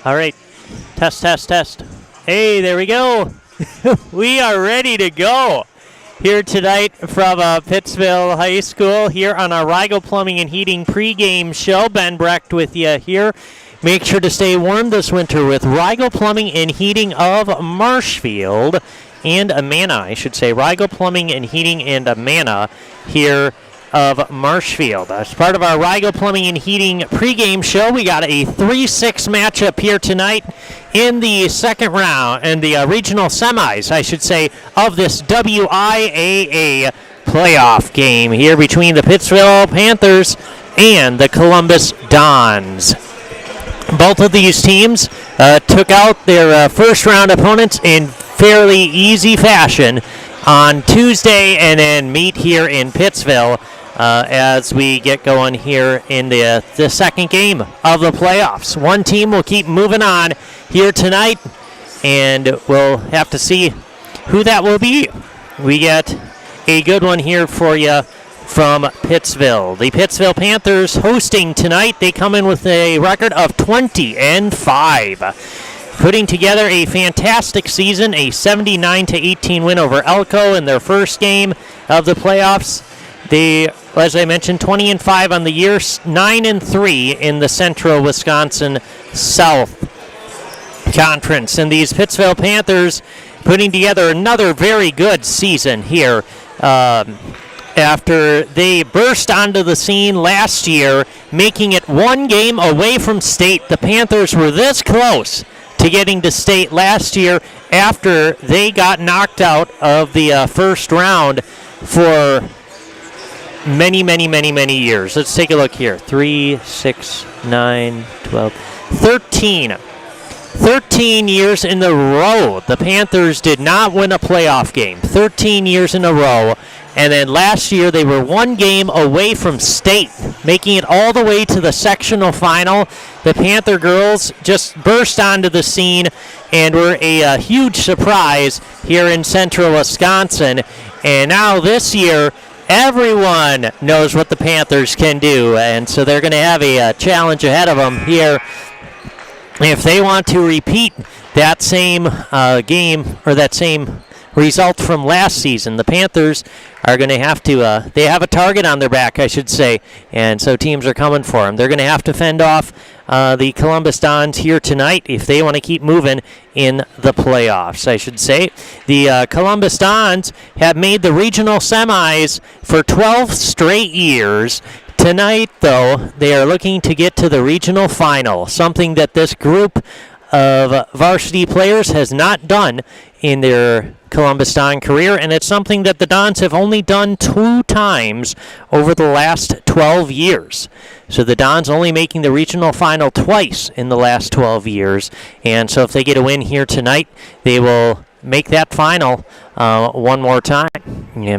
All right. Test, test, test. Hey, there we go. We are ready to go here tonight from Pittsville High School here on our Riegel Plumbing and Heating pregame show. Ben Brecht with you here. Make sure to stay warm this winter with Riegel Plumbing and Heating of Marshfield and Amana, I should say. Riegel Plumbing and Heating and Amana here of Marshfield. As part of our Riegel Plumbing and Heating pregame show, we got a 3-6 matchup here tonight in the second round, and the regional semis, I should say, of this WIAA playoff game here between the Pittsville Panthers and the Columbus Dons. Both of these teams took out their first round opponents in fairly easy fashion on Tuesday and then meet here in Pittsville as we get going here in the second game of the playoffs. One team will keep moving on here tonight, and we'll have to see who that will be. We get a good one here for you from Pittsville. The Pittsville Panthers hosting tonight. They come in with a record of 20-5. Putting together a fantastic season, a 79-18 win over Elko in their first game of the playoffs. They, as I mentioned, 20-5 on the year, 9-3 in the Central Wisconsin South Conference. And these Pittsville Panthers putting together another very good season here after they burst onto the scene last year, making it one game away from state. The Panthers were this close to getting to state last year after they got knocked out of the first round for many years. Let's take a look here. 3, 6, 9, 12, 13. 13 years in a row. The Panthers did not win a playoff game. 13 years in a row. And then last year they were one game away from state, making it all the way to the sectional final. The Panther girls just burst onto the scene and were a huge surprise here in Central Wisconsin. And now this year, everyone knows what the Panthers can do, and so they're going to have a challenge ahead of them here if they want to repeat that same game or that same result from last season. The Panthers are going to have to, they have a target on their back, I should say, and so teams are coming for them. They're going to have to fend off the Columbus Dons here tonight if they want to keep moving in the playoffs, I should say. The Columbus Dons have made the regional semis for 12 straight years. Tonight, though, they are looking to get to the regional final, something that this group of varsity players has not done in their Columbus Don career, and it's something that the Dons have only done 2 times over the last 12 years. So the Dons only making the regional final twice in the last 12 years, and so if they get a win here tonight, they will make that final one more time.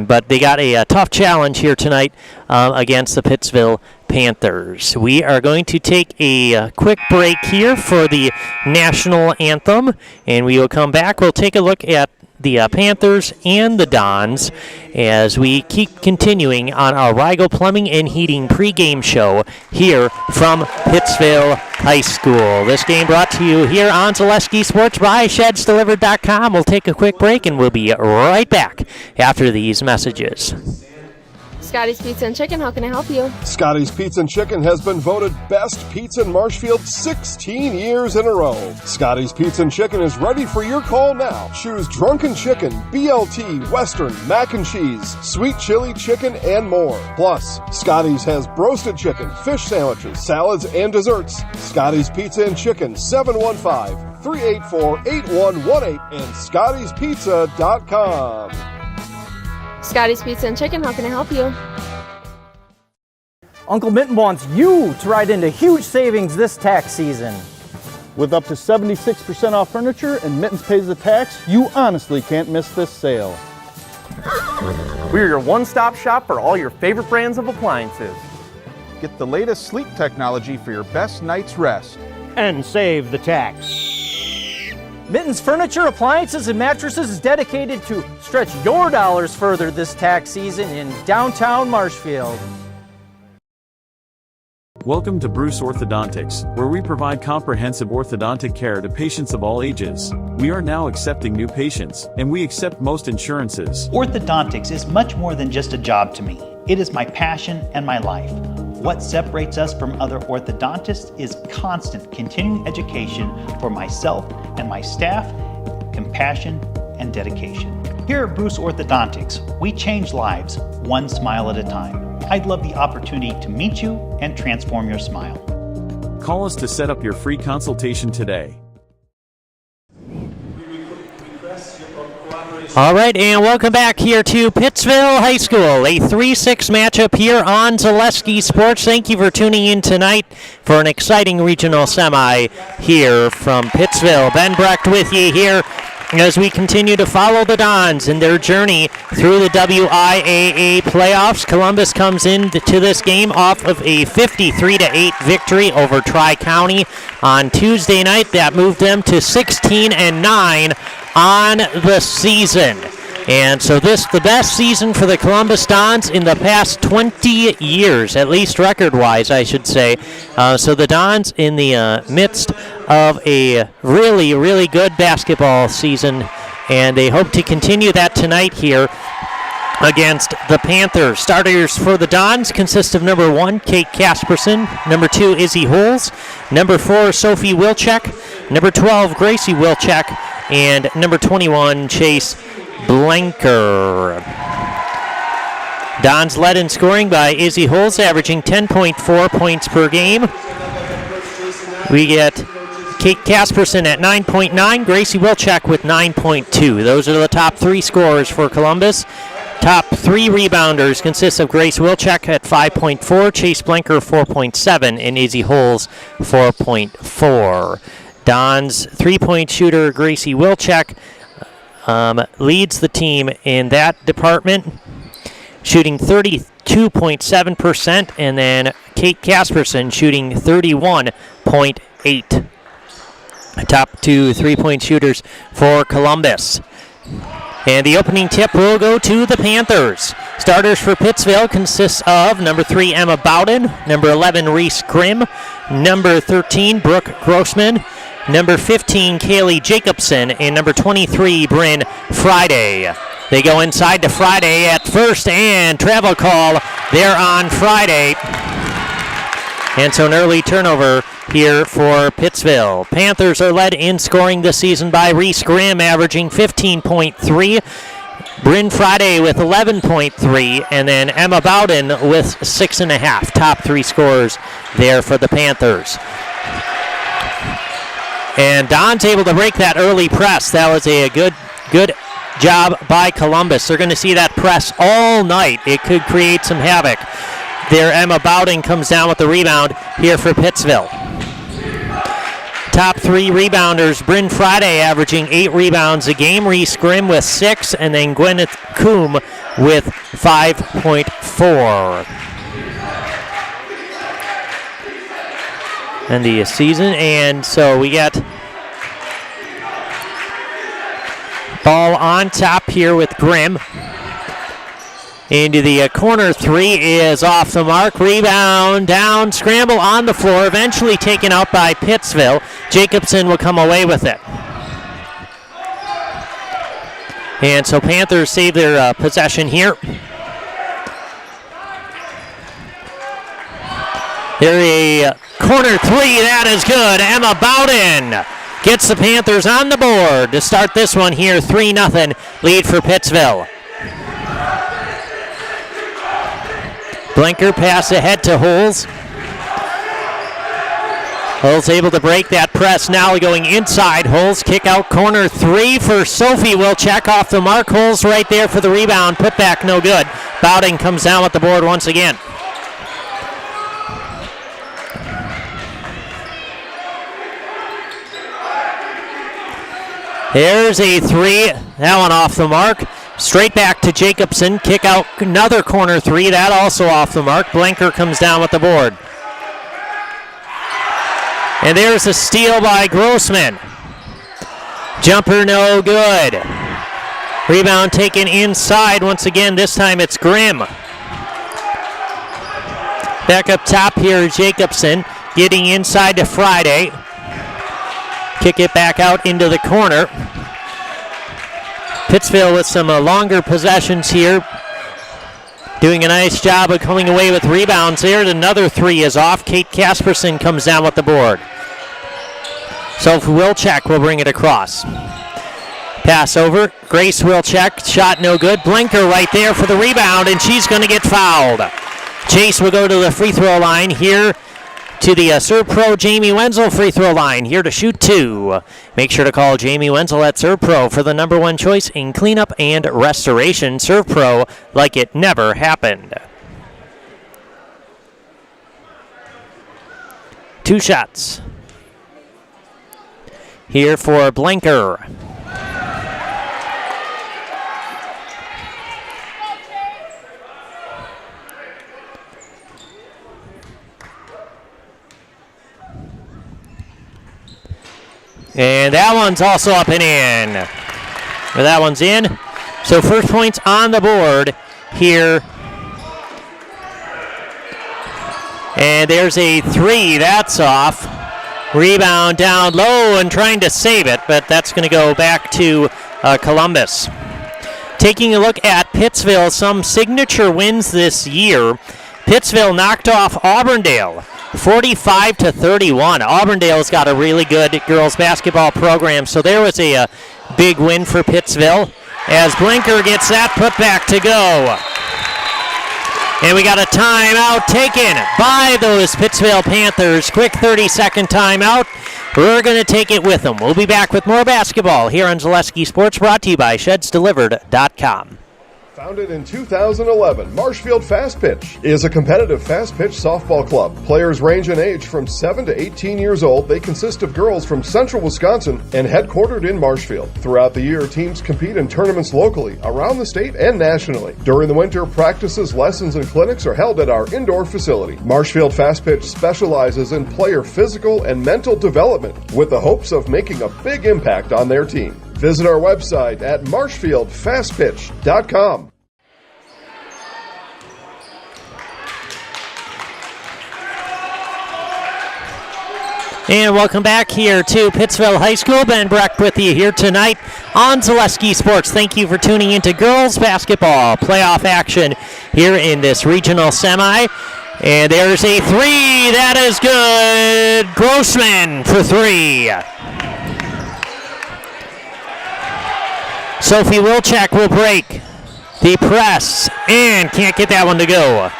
But they got a tough challenge here tonight against the Pittsville Panthers. We are going to take a quick break here for the national anthem, and we will come back. We'll take a look at the Panthers and the Dons as we keep continuing on our Riegel Plumbing and Heating pregame show here from Pittsville High School. This game brought to you here on Zaleski Sports by ShedsDelivered.com. We'll take a quick break and we'll be right back after these messages. Scotty's Pizza and Chicken, how can I help you? Scotty's Pizza and Chicken has been voted best pizza in Marshfield 16 years in a row. Scotty's Pizza and Chicken is ready for your call now. Choose drunken chicken, BLT, Western, mac and cheese, sweet chili chicken, and more. Plus, Scotty's has broasted chicken, fish sandwiches, salads, and desserts. Scotty's Pizza and Chicken, 715-384-8118 and Scotty'sPizza.com. Scotty's Pizza and Chicken, how can I help you? Uncle Minton wants you to ride into huge savings this tax season. With up to 76% off furniture and Mittens pays the tax, you honestly can't miss this sale. We're your one-stop shop for all your favorite brands of appliances. Get the latest sleep technology for your best night's rest. And save the tax. Mittens Furniture, Appliances, and Mattresses is dedicated to stretch your dollars further this tax season in downtown Marshfield. Welcome to Bruce Orthodontics, where we provide comprehensive orthodontic care to patients of all ages. We are now accepting new patients, and we accept most insurances. Orthodontics is much more than just a job to me. It is my passion and my life. What separates us from other orthodontists is constant continuing education for myself and my staff, compassion, and dedication. Here at Bruce Orthodontics, we change lives one smile at a time. I'd love the opportunity to meet you and transform your smile. Call us to set up your free consultation today. All right, and welcome back here to Pittsville High School, a 3-6 matchup here on Zaleski Sports. Thank you for tuning in tonight for an exciting regional semi here from Pittsville. Ben Brecht with you here as we continue to follow the Dons in their journey through the WIAA playoffs. Columbus comes into this game off of a 53-8 victory over Tri-County on Tuesday night. That moved them to 16-9 on the season. And so this the best season for the Columbus Dons in the past 20 years, at least record-wise, I should say. So the Dons in the midst of a really, really good basketball season, and they hope to continue that tonight here against the Panthers. Starters for the Dons consist of number 1, Kate Casperson, number 2, Izzy Holes, number 4, Sophie Wilczek, number 12, Gracie Wilczek, and number 21, Chase Blanker. Dons led in scoring by Izzy Holes, averaging 10.4 points per game. We get Kate Casperson at 9.9, Gracie Wilczek with 9.2. Those are the top 3 scorers for Columbus. Top 3 rebounders consist of Grace Wilczek at 5.4, Chase Blanker 4.7, and Izzy Holes 4.4. Don's three-point shooter, Gracie Wilczek, leads the team in that department, shooting 32.7%, and then Kate Casperson shooting 31.8%. Top 2 three-point shooters for Columbus. And the opening tip will go to the Panthers. Starters for Pittsville consists of number 3, Emma Bowden, number 11, Reese Grimm, number 13, Brooke Grossman, number 15, Kaylee Jacobson, and number 23, Bryn Friday. They go inside to Friday at first, and travel call there on Friday. And so an early turnover here for Pittsville. Panthers are led in scoring this season by Reese Grimm, averaging 15.3. Bryn Friday with 11.3, and then Emma Bowden with 6.5. Top 3 scorers there for the Panthers. And Don's able to break that early press. That was a good job by Columbus. They're going to see that press all night. It could create some havoc. There, Emma Bowden comes down with the rebound here for Pittsville. Top 3 rebounders, Bryn Friday averaging 8 rebounds a game, Reese Grimm with 6, and then Gwyneth Coombe with 5.4. And the season, and so we got ball on top here with Grimm. Into the corner 3 is off the mark. Rebound, down, scramble on the floor, eventually taken out by Pittsville. Jacobson will come away with it. And so Panthers save their possession here. There a corner 3, that is good. Emma Bowden gets the Panthers on the board to start this one here. 3-0 lead for Pittsville. Blanker pass ahead to Holes. Holes able to break that press. Now going inside. Holes kick out corner 3 for Sophie Wilczek off the mark. Holes right there for the rebound. Put back no good. Bowden comes down with the board once again. There's a 3. That one off the mark. Straight back to Jacobson. Kick out another corner 3. That also off the mark. Blanker comes down with the board. And there's a steal by Grossman. Jumper no good. Rebound taken inside once again. This time it's Grimm. Back up top here, Jacobson getting inside to Friday. Kick it back out into the corner. Pittsville with some longer possessions here. Doing a nice job of coming away with rebounds there. Another three is off. Kate Casperson comes down with the board. Sophie Wilczek will bring it across. Pass over. Grace Wilczek. Shot no good. Blinker right there for the rebound, and she's going to get fouled. Chase will go to the free throw line here to the Serve Pro Jamie Wenzel free throw line here to shoot two. Make sure to call Jamie Wenzel at Serve Pro for the #1 choice in cleanup and restoration. Serve Pro like it never happened. 2 shots. Here for Blinker. And that one's also up and in. Well, that one's in. So first points on the board here. And there's a three. That's off. Rebound down low and trying to save it, but that's going to go back to Columbus. Taking a look at Pittsville, some signature wins this year. Pittsville knocked off Auburndale 45-31. Auburndale's got a really good girls basketball program, so there was a big win for Pittsville as Blinker gets that put back to go. And we got a timeout taken by those Pittsville Panthers. Quick 30-second timeout. We're going to take it with them. We'll be back with more basketball here on Zaleski Sports, brought to you by ShedsDelivered.com. Founded in 2011, Marshfield Fast Pitch is a competitive fast pitch softball club. Players range in age from 7 to 18 years old. They consist of girls from central Wisconsin and headquartered in Marshfield. Throughout the year, teams compete in tournaments locally, around the state, and nationally. During the winter, practices, lessons, and clinics are held at our indoor facility. Marshfield Fast Pitch specializes in player physical and mental development with the hopes of making a big impact on their team. Visit our website at marshfieldfastpitch.com. And welcome back here to Pittsville High School. Ben Brecht with you here tonight on Zaleski Sports. Thank you for tuning into girls basketball playoff action here in this regional semi. And there's a three. That is good. Grossman for three. Sophie Wilczek will break the press and can't get that one to go.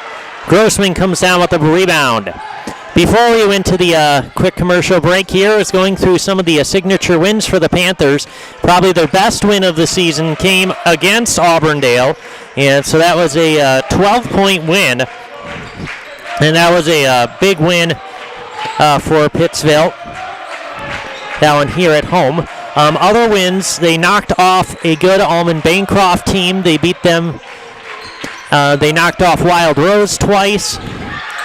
Grossman comes down with the rebound. Before we went to the quick commercial break here, is going through some of the signature wins for the Panthers. Probably their best win of the season came against Auburndale, and so that was a 12-point win, and that was a big win for Pittsville. That one here at home. Other wins, they knocked off a good Almond Bancroft team. They beat them. They knocked off Wild Rose twice.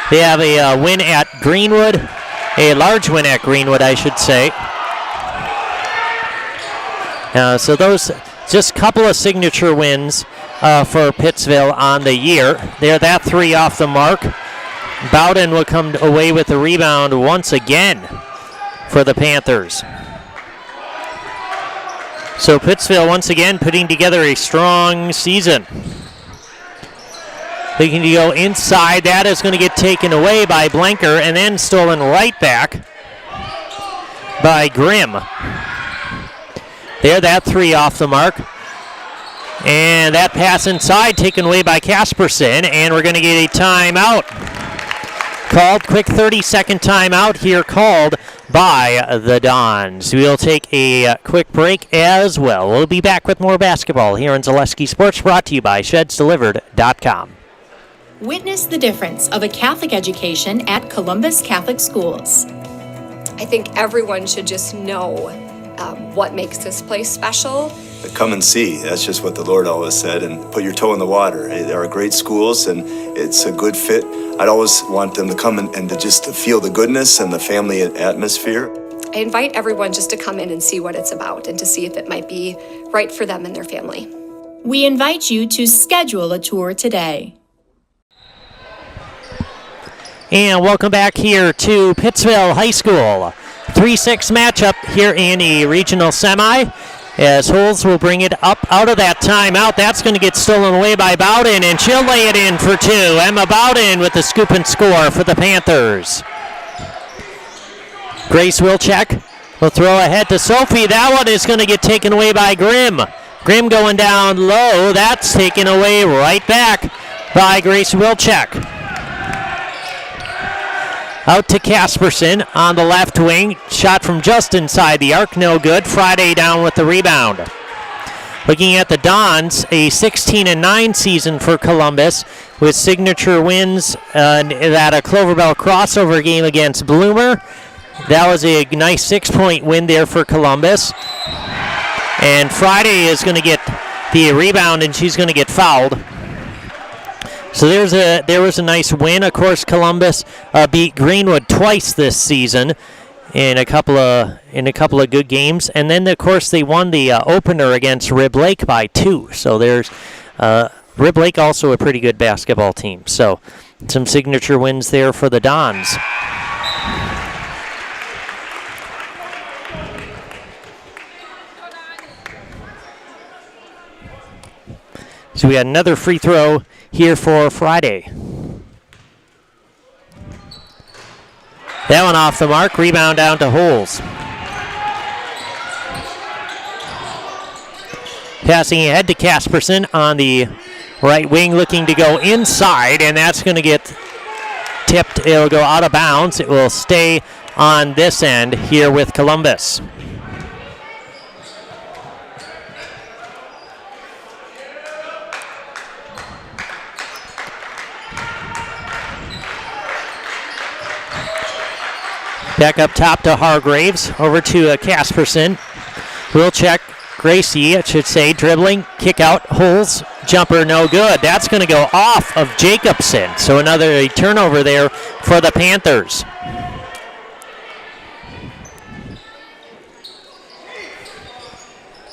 They have a win at Greenwood, a large win at Greenwood, I should say. So those just a couple of signature wins for Pittsville on the year. They're that three off the mark. Bowden will come away with the rebound once again for the Panthers. So Pittsville once again putting together a strong season. Looking to go inside. That is going to get taken away by Blinker and then stolen right back by Grimm. There, that three off the mark. And that pass inside taken away by Casperson, and we're going to get a timeout. Called, quick 30-second timeout here called by the Dons. We'll take a quick break as well. We'll be back with more basketball here on Zaleski Sports, brought to you by ShedsDelivered.com. Witness the difference of a Catholic education at Columbus Catholic Schools. I think everyone should just know what makes this place special. Come and see. That's just what the Lord always said, and put your toe in the water. There are great schools, and it's a good fit. I'd always want them to come and to just feel the goodness and the family atmosphere. I invite everyone just to come in and see what it's about and to see if it might be right for them and their family. We invite you to schedule a tour today. And welcome back here to Pittsville High School. 3-6 matchup here in a regional semi, as Holes will bring it up out of that timeout. That's going to get stolen away by Bowden, and she'll lay it in for two. Emma Bowden with the scoop and score for the Panthers. Grace Wilczek will throw ahead to Sophie. That one is going to get taken away by Grimm. Grimm going down low. That's taken away right back by Grace Wilczek. Out to Casperson on the left wing. Shot from just inside the arc, no good. Friday down with the rebound. Looking at the Dons, a 16-9 season for Columbus with signature wins at a Cloverbell crossover game against Bloomer. That was a nice 6-point win there for Columbus. And Friday is going to get the rebound, and she's going to get fouled. So there was a nice win. Of course, Columbus beat Greenwood twice this season in a couple of good games, and then of course they won the opener against Rib Lake by 2. So there's Rib Lake also a pretty good basketball team. So some signature wins there for the Dons. So we got another free throw here for Friday. That one off the mark. Rebound down to Holes. Passing ahead to Casperson on the right wing, looking to go inside, and that's going to get tipped. It'll go out of bounds. It will stay on this end here with Columbus. Back up top to Hargraves, over to Casperson. Wilczek, Gracie, I should say, dribbling, kick out, Holes, jumper, no good. That's going to go off of Jacobson. So another turnover there for the Panthers.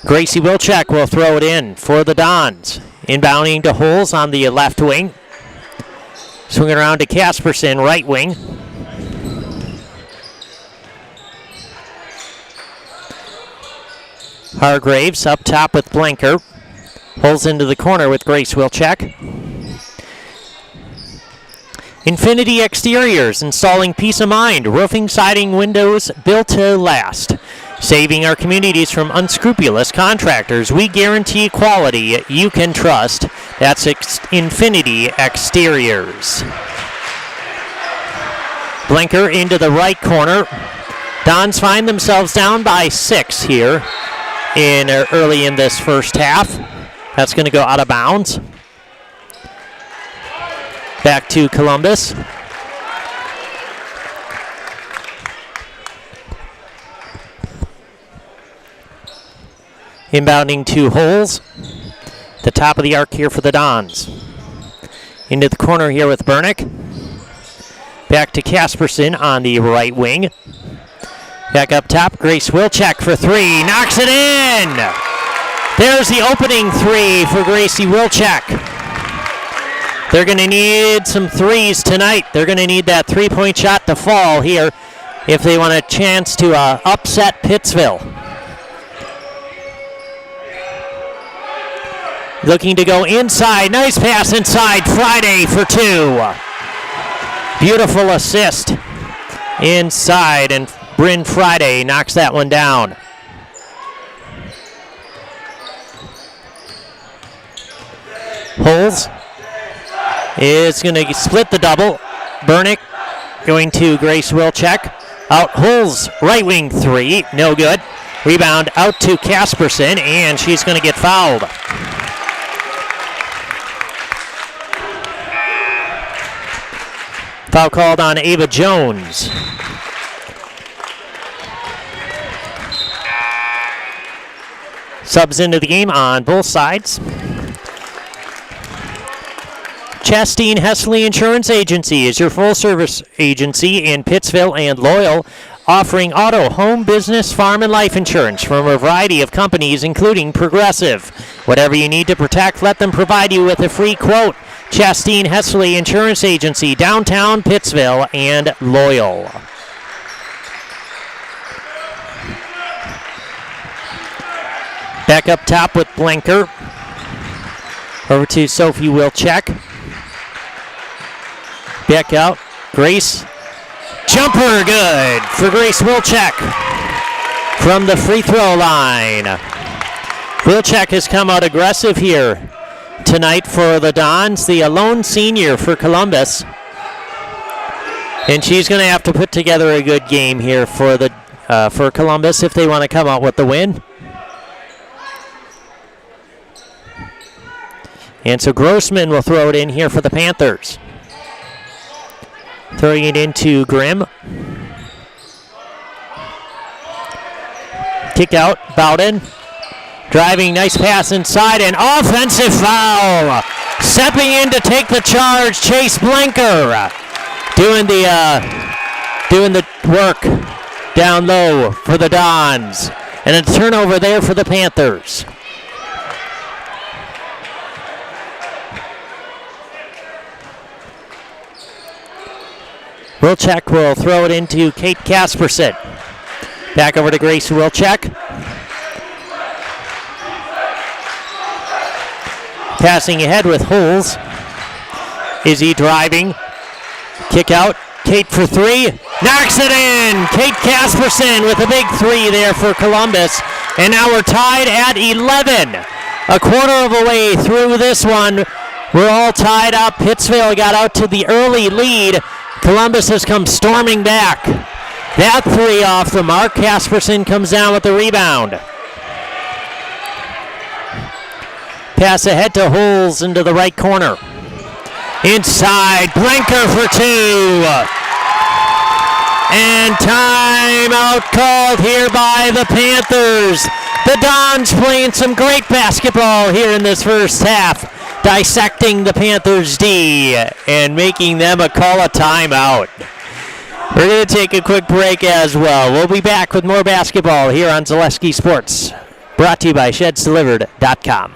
Gracie Wilczek will throw it in for the Dons. Inbounding to Holes on the left wing. Swinging around to Casperson, right wing. Hargraves up top with Blanker. Pulls into the corner with Grace Wilczek. Infinity Exteriors, installing peace of mind. Roofing, siding, windows, built to last. Saving our communities from unscrupulous contractors. We guarantee quality you can trust. That's Infinity Exteriors. Blanker into the right corner. Dons find themselves down by 6 here early in this first half. That's going to go out of bounds. Back to Columbus. Inbounding to Holes. The top of the arc here for the Dons. Into the corner here with Bernick. Back to Casperson on the right wing. Back up top, Grace Wilczek for 3. Knocks it in! There's the opening 3 for Gracie Wilczek. They're going to need some threes tonight. They're going to need that three-point shot to fall here if they want a chance to upset Pittsville. Looking to go inside. Nice pass inside. Friday for 2. Beautiful assist inside, and Bryn Friday knocks that one down. Holes is going to split the double. Bernick going to Grace Wilczek. Out Holes, right wing 3, no good. Rebound out to Casperson, and she's going to get fouled. Foul called on Ava Jones. Subs into the game on both sides. Chastain Hesley Insurance Agency is your full-service agency in Pittsville and Loyal. offering auto, home, business, farm, and life insurance from a variety of companies, including Progressive. Whatever you need to protect, let them provide you with a free quote. Chastain Hesley Insurance Agency, downtown Pittsville and Loyal. Back up top with Blanker. Over to Sophie Wilczek. Back out. Grace. Jumper good for Grace Wilczek from the free throw line. Wilczek has come out aggressive here tonight for the Dons, the lone senior for Columbus. And she's going to have to put together a good game here for Columbus if they want to come out with the win. And so Grossman will throw it in here for the Panthers. Throwing it into Grimm. Kick out, Bowden. Driving, nice pass inside, and offensive foul. Stepping in to take the charge, Chase Blanker. Doing the work down low for the Dons. And a turnover there for the Panthers. Wilczek will throw it into Kate Kasperson. Back over to Grace Wilczek. Passing ahead with Holes. Izzy driving. Kick out. Kate for three. Knocks it in. Kate Kasperson with a big three there for Columbus. And now we're tied at 11. A quarter of a way through this one. We're all tied up. Pittsville got out to the early lead. Columbus has come storming back. That three off the mark. Kasperson comes down with the rebound. Pass ahead to Holes into the right corner. Inside, Blanker for two. And timeout called here by the Panthers. The Dons playing some great basketball here in this first half. Dissecting the Panthers' D and making them call a timeout. We're going to take a quick break as well. We'll be back with more basketball here on Zaleski Sports. Brought to you by ShedsDelivered.com.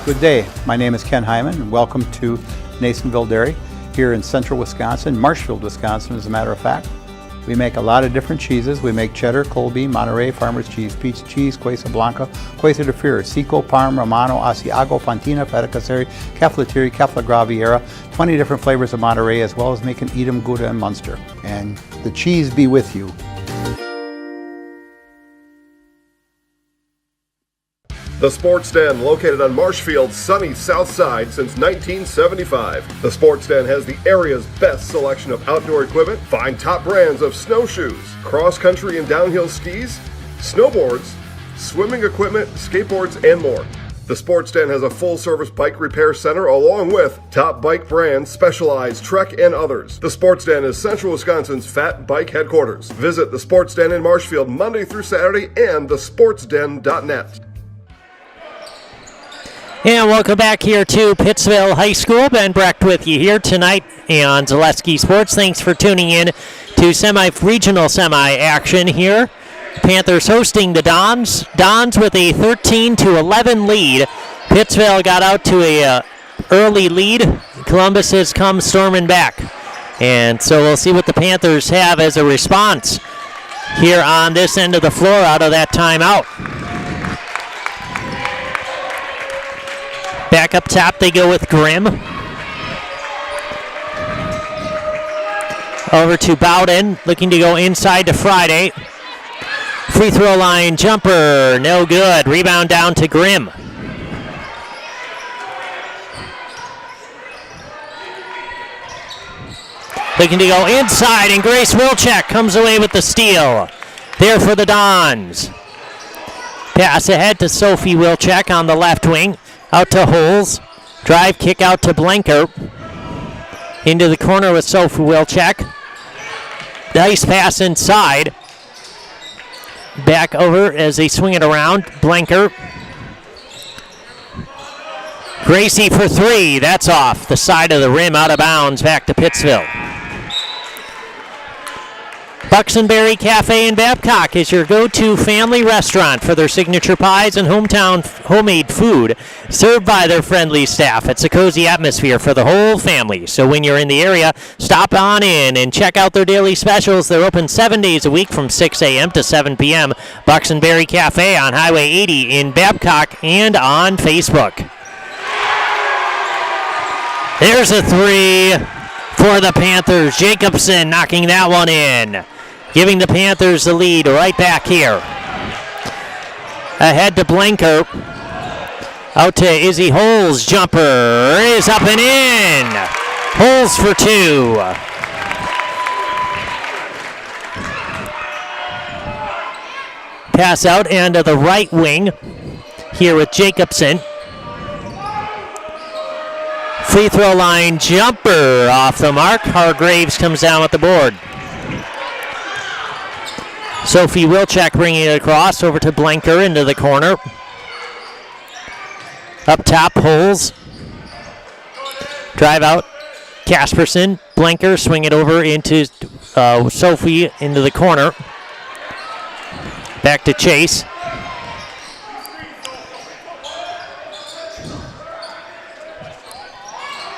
Good day. My name is Ken Hyman, and welcome to Nasonville Dairy here in central Wisconsin, Marshfield, Wisconsin, as a matter of fact. We make a lot of different cheeses. We make cheddar, Colby, Monterey, Farmer's Cheese, Pizza Cheese, Quesa Blanca, Quesa de Fure, Seco, Parm, Romano, Asiago, Fontina, Feta Caseri, Caflateri, Cafla Graviera, 20 different flavors of Monterey, as well as making Edam, Gouda, and Munster. And the cheese be with you. The Sports Den, located on Marshfield's sunny south side since 1975. The Sports Den has the area's best selection of outdoor equipment. Find top brands of snowshoes, cross-country and downhill skis, snowboards, swimming equipment, skateboards, and more. The Sports Den has a full-service bike repair center along with top bike brands, Specialized, Trek, and others. The Sports Den is Central Wisconsin's fat bike headquarters. Visit the Sports Den in Marshfield Monday through Saturday and thesportsden.net. And welcome back here to Pittsville High School. Ben Brecht with you here tonight on Zaleski Sports. Thanks for tuning in to regional semi-action here. Panthers hosting the Dons. Dons with a 13-11 lead. Pittsville got out to a early lead. Columbus has come storming back. And so we'll see what the Panthers have as a response here on this end of the floor out of that timeout. Back up top, they go with Grimm. Over to Bowden, looking to go inside to Friday. Free throw line jumper, no good. Rebound down to Grimm. Looking to go inside, and Grace Wilczek comes away with the steal. There for the Dons. Pass ahead to Sophie Wilczek on the left wing. Out to Holes. Drive, kick out to Blanker. Into the corner with Sophie Wilczek. Nice pass inside. Back over as they swing it around. Blanker. Gracie for three. That's off the side of the rim, out of bounds, back to Pittsville. Buxtonberry Cafe in Babcock is your go-to family restaurant for their signature pies and hometown homemade food served by their friendly staff. It's a cozy atmosphere for the whole family. So when you're in the area, stop on in and check out their daily specials. They're open 7 days a week from 6 a.m. to 7 p.m. Buxtonberry Cafe on Highway 80 in Babcock and on Facebook. There's a three for the Panthers. Jacobson knocking that one in, giving the Panthers the lead right back here. Ahead to Blanker. Out to Izzy Holes. Jumper is up and in. Holes for two. Pass out and to the right wing here with Jacobson. Free throw line jumper off the mark. Hargraves comes down with the board. Sophie Wilczek bringing it across over to Blanker into the corner. Up top, Holes. Drive out, Casperson. Blanker swing it over into Sophie into the corner. Back to Chase.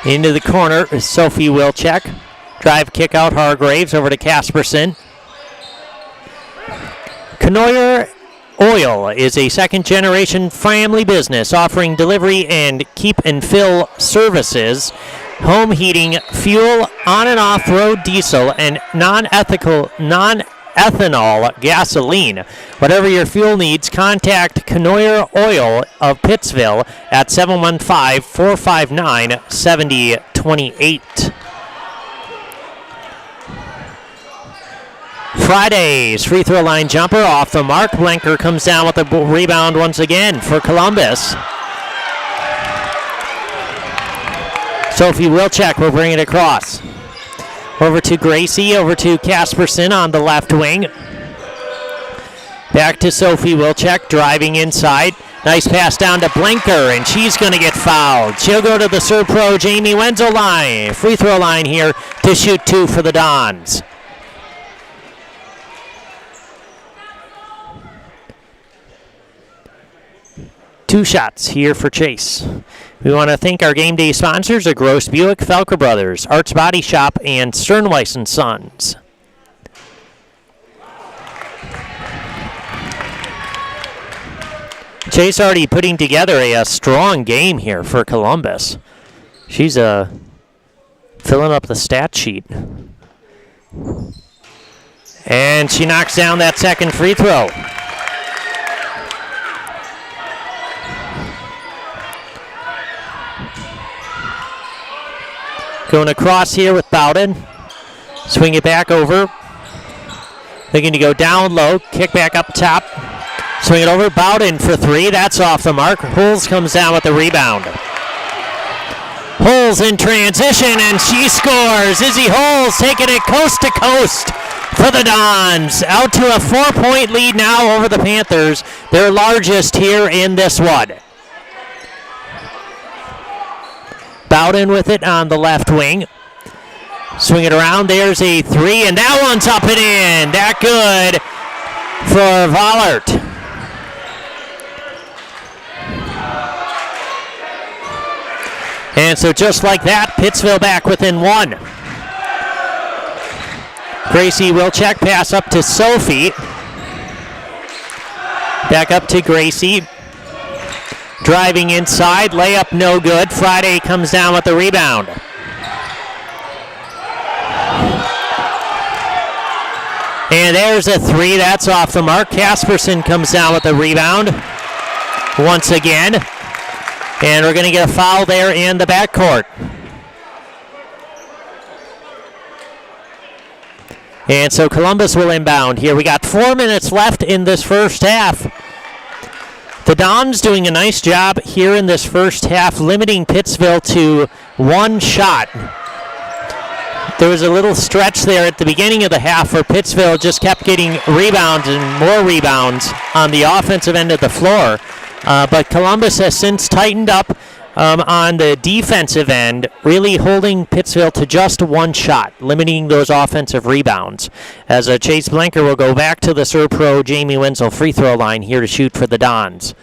Into the corner is Sophie Wilczek. Drive kick out Hargraves over to Casperson. Knoyer Oil is a second-generation family business offering delivery and keep and fill services, home heating, fuel, on and off-road diesel, and non-ethanol gasoline. Whatever your fuel needs, contact Knoyer Oil of Pittsville at 715-459-7028. Friday's free throw line jumper off the mark. Blanker comes down with the rebound once again for Columbus. Sophie Wilczek will bring it across. Over to Gracie, over to Casperson on the left wing. Back to Sophie Wilczek, driving inside. Nice pass down to Blanker, and she's going to get fouled. She'll go to the Serve Pro Jamie Wenzel line. Free throw line here to shoot two for the Dons. Two shots here for Chase. We want to thank our game day sponsors, the Gross Buick, Felker Brothers, Arts Body Shop, and Sternweiss & Sons. Chase already putting together a strong game here for Columbus. She's filling up the stat sheet. And she knocks down that second free throw. Going across here with Bowden. Swing it back over. Looking to go down low. Kick back up top. Swing it over. Bowden for three. That's off the mark. Holes comes down with the rebound. Holes in transition, and she scores. Izzy Holes taking it coast to coast for the Dons. Out to a 4-point lead now over the Panthers. Their largest here in this one. Bowden with it on the left wing. Swing it around. There's a three, and that one's up and in. That good for Vollert. And so just like that, Pittsville back within one. Gracie Wilczek pass up to Sophie. Back up to Gracie. Driving inside, layup no good. Friday comes down with the rebound. And there's a three, that's off the mark. Casperson comes down with the rebound once again. And we're going to get a foul there in the backcourt. And so Columbus will inbound here. We got 4 minutes left in this first half. The Dons doing a nice job here in this first half, limiting Pittsville to one shot. There was a little stretch there at the beginning of the half where Pittsville just kept getting rebounds and more rebounds on the offensive end of the floor. But Columbus has since tightened up on the defensive end, really holding Pittsville to just one shot, limiting those offensive rebounds. As Chase Blanker will go back to the Serpro Jamie Wenzel free throw line here to shoot for the Dons.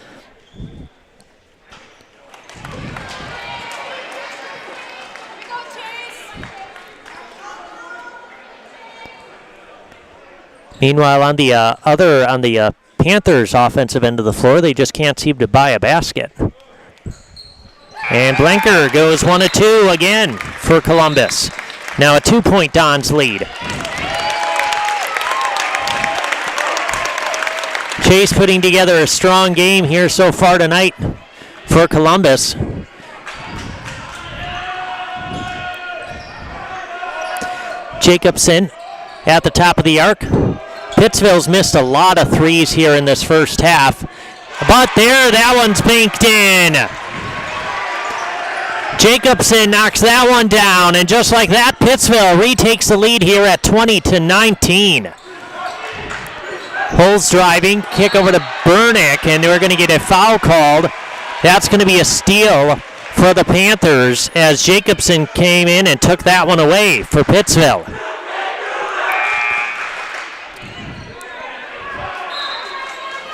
Meanwhile, on the Panthers' offensive end of the floor, they just can't seem to buy a basket. And Blanker goes 1 of 2 again for Columbus. Now a 2-point Dons lead. Chase putting together a strong game here so far tonight for Columbus. Jacobson at the top of the arc. Pittsville's missed a lot of threes here in this first half. But there, that one's banked in. Jacobson knocks that one down, and just like that, Pittsville retakes the lead here at 20-19. Holz driving, kick over to Burnick, and we're going to get a foul called. That's going to be a steal for the Panthers as Jacobson came in and took that one away for Pittsville.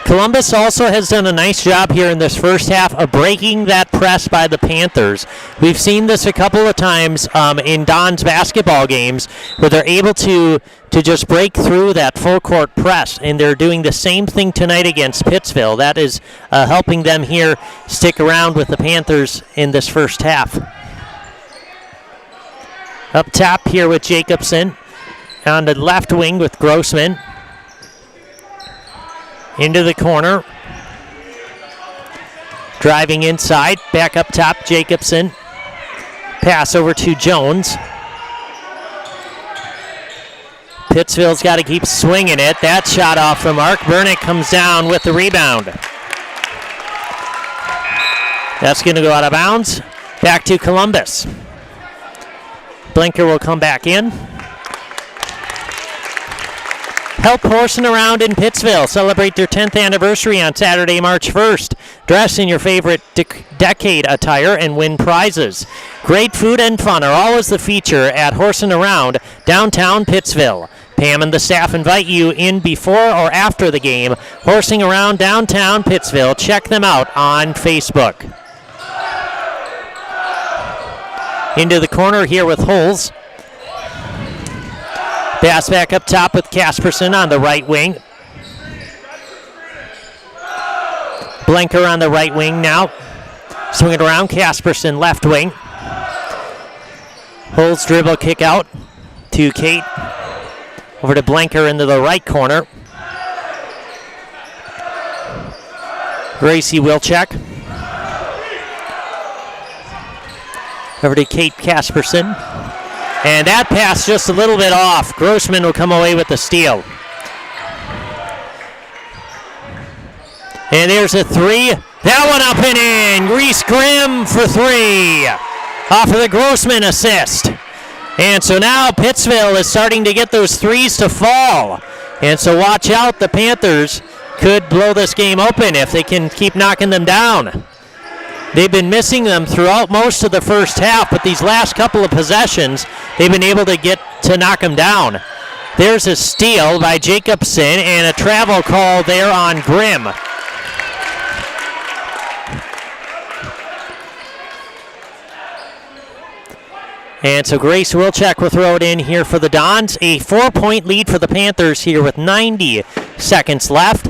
Columbus also has done a nice job here in this first half of breaking that press by the Panthers. We've seen this a couple of times in Don's basketball games where they're able to just break through that full court press, and they're doing the same thing tonight against Pittsville. That is helping them here stick around with the Panthers in this first half. Up top here with Jacobson on the left wing with Grossman. Into the corner. Driving inside. Back up top, Jacobson. Pass over to Jones. Pittsville's got to keep swinging it. That shot off the mark. Burnick comes down with the rebound. That's going to go out of bounds. Back to Columbus. Blinker will come back in. Help horsing around in Pittsville. Celebrate their 10th anniversary on Saturday, March 1st. Dress in your favorite decade attire and win prizes. Great food and fun are always the feature at Horsing Around, downtown Pittsville. Pam and the staff invite you in before or after the game. Horsing Around downtown Pittsville. Check them out on Facebook. Into the corner here with Holz. Pass back up top with Casperson on the right wing. Blanker on the right wing now. Swing it around, Casperson left wing. Holds dribble kick out to Kate. Over to Blanker into the right corner. Gracie Wilczek. Over to Kate Casperson. And that pass just a little bit off. Grossman will come away with the steal. And there's a three. That one up and in. Reese Grimm for three. Off of the Grossman assist. And so now Pittsville is starting to get those threes to fall. And so watch out. The Panthers could blow this game open if they can keep knocking them down. They've been missing them throughout most of the first half, but these last couple of possessions, they've been able to get to knock them down. There's a steal by Jacobson and a travel call there on Grimm. And so Grace Wilczek will throw it in here for the Dons. A 4-point lead for the Panthers here with 90 seconds left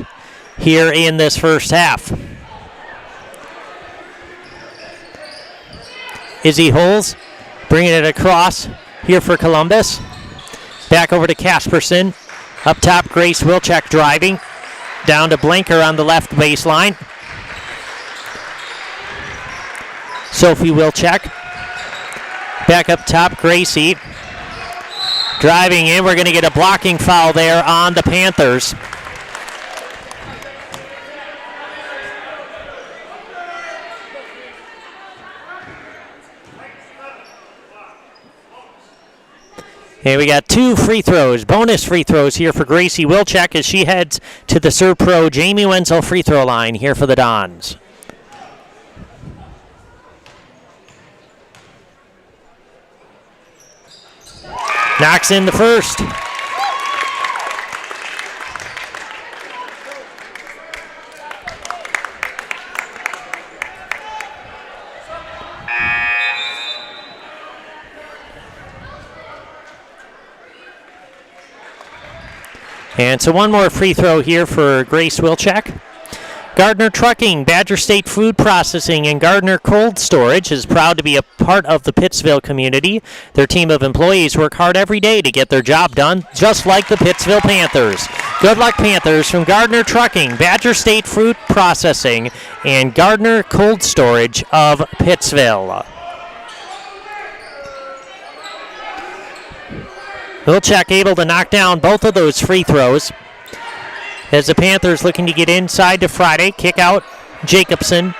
here in this first half. Izzy Holz bringing it across here for Columbus. Back over to Casperson. Up top, Grace Wilczek driving. Down to Blanker on the left baseline. Sophie Wilczek. Back up top, Gracie. Driving in, we're going to get a blocking foul there on the Panthers. And we got 2 free throws, bonus free throws here for Gracie Wilczek as she heads to the Serpro Jamie Wenzel free throw line here for the Dons. Knocks in the first. And so one more free throw here for Grace Wilczek. Gardner Trucking, Badger State Food Processing, and Gardner Cold Storage is proud to be a part of the Pittsville community. Their team of employees work hard every day to get their job done, just like the Pittsville Panthers. Good luck, Panthers, from Gardner Trucking, Badger State Food Processing, and Gardner Cold Storage of Pittsville. Wilczek able to knock down both of those free throws. As the Panthers looking to get inside to Friday. Kick out Jacobson.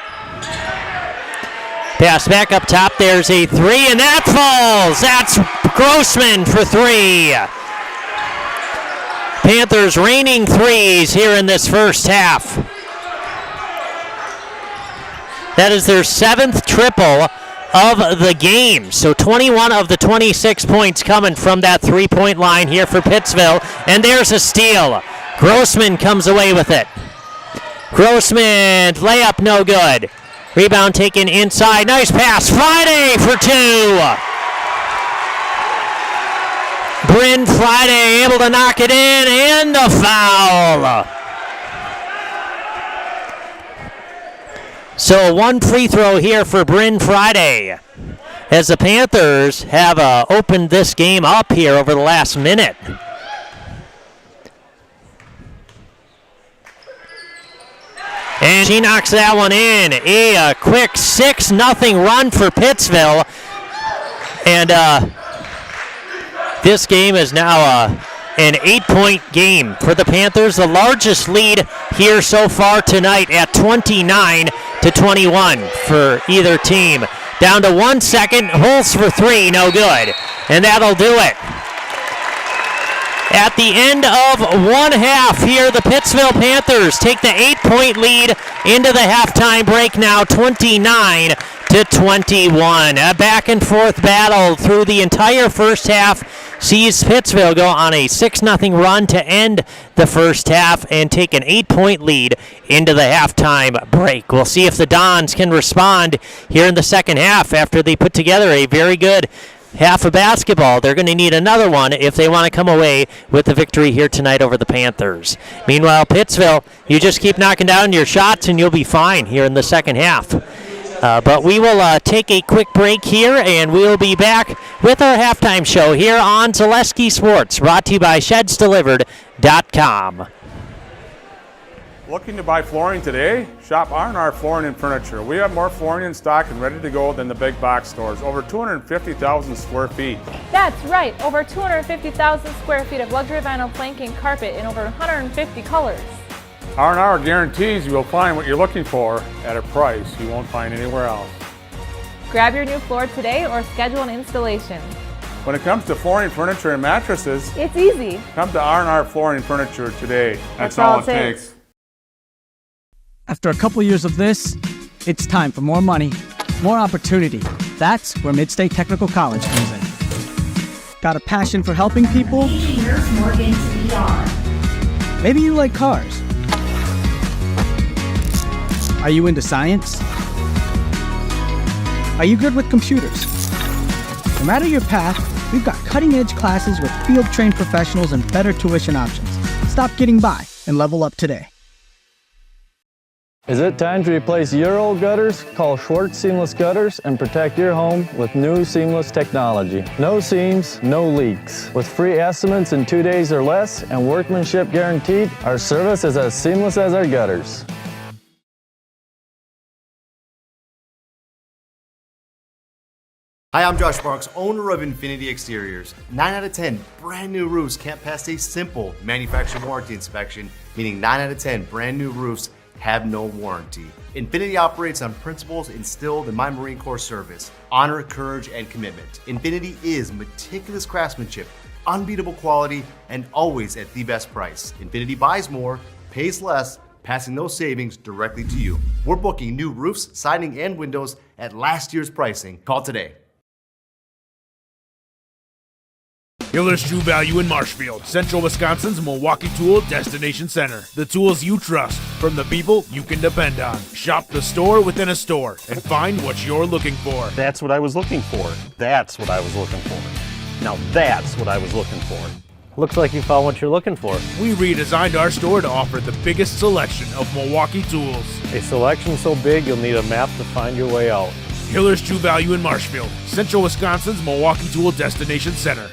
Pass back up top. There's a three, and that falls. That's Grossman for three. Panthers raining threes here in this first half. That is their 7th triple of the game. So 21 of the 26 points coming from that three-point line here for Pittsville. And there's a steal. Grossman comes away with it. Grossman, layup no good. Rebound taken inside. Nice pass. Friday for two. Bryn Friday able to knock it in, and the foul. So one free throw here for Bryn Friday, as the Panthers have opened this game up here over the last minute. And she knocks that one in. A quick 6-0 run for Pittsville. And this game is now an 8-point game for the Panthers. The largest lead here so far tonight at 29-21 for either team. Down to 1 second. Holtz for three, no good. And that'll do it. At the end of one half here, the Pittsville Panthers take the 8-point lead into the halftime break now, 29-21. A back-and-forth battle through the entire first half sees Pittsville go on a 6-0 run to end the first half and take an 8-point lead into the halftime break. We'll see if the Dons can respond here in the second half after they put together a very good half of basketball. They're going to need another one if they want to come away with the victory here tonight over the Panthers. Meanwhile, Pittsville, you just keep knocking down your shots and you'll be fine here in the second half. But we will take a quick break here, and we'll be back with our halftime show here on Zaleski Sports, brought to you by ShedsDelivered.com. Looking to buy flooring today? Shop R&R Flooring and Furniture. We have more flooring in stock and ready to go than the big box stores. Over 250,000 square feet. That's right, over 250,000 square feet of luxury vinyl planking carpet in over 150 colors. R&R guarantees you will find what you're looking for at a price you won't find anywhere else. Grab your new floor today or schedule an installation. When it comes to flooring, furniture, and mattresses, it's easy. Come to R&R Flooring and Furniture today. That's all it takes. After a couple years of this, it's time for more money, more opportunity. That's where Midstate Technical College comes in. Got a passion for helping people? Maybe you like cars. Are you into science? Are you good with computers? No matter your path, we've got cutting-edge classes with field-trained professionals and better tuition options. Stop getting by and level up today. Is it time to replace your old gutters? Call Schwartz Seamless Gutters and protect your home with new seamless technology. No seams, no leaks. With free estimates in 2 days or less and workmanship guaranteed, our service is as seamless as our gutters. Hi, I'm Josh Marks, owner of Infinity Exteriors. 9 out of 10 brand new roofs can't pass a simple manufacturer warranty inspection, meaning 9 out of 10 brand new roofs have no warranty. Infinity operates on principles instilled in my Marine Corps service: honor, courage, and commitment. Infinity is meticulous craftsmanship, unbeatable quality, and always at the best price. Infinity buys more, pays less, passing those savings directly to you. We're booking new roofs, siding, and windows at last year's pricing. Call today. Hiller's True Value in Marshfield, Central Wisconsin's Milwaukee Tool Destination Center. The tools you trust from the people you can depend on. Shop the store within a store and find what you're looking for. That's what I was looking for. That's what I was looking for. Now that's what I was looking for. Looks like you found what you're looking for. We redesigned our store to offer the biggest selection of Milwaukee tools. A selection so big you'll need a map to find your way out. Hiller's True Value in Marshfield, Central Wisconsin's Milwaukee Tool Destination Center.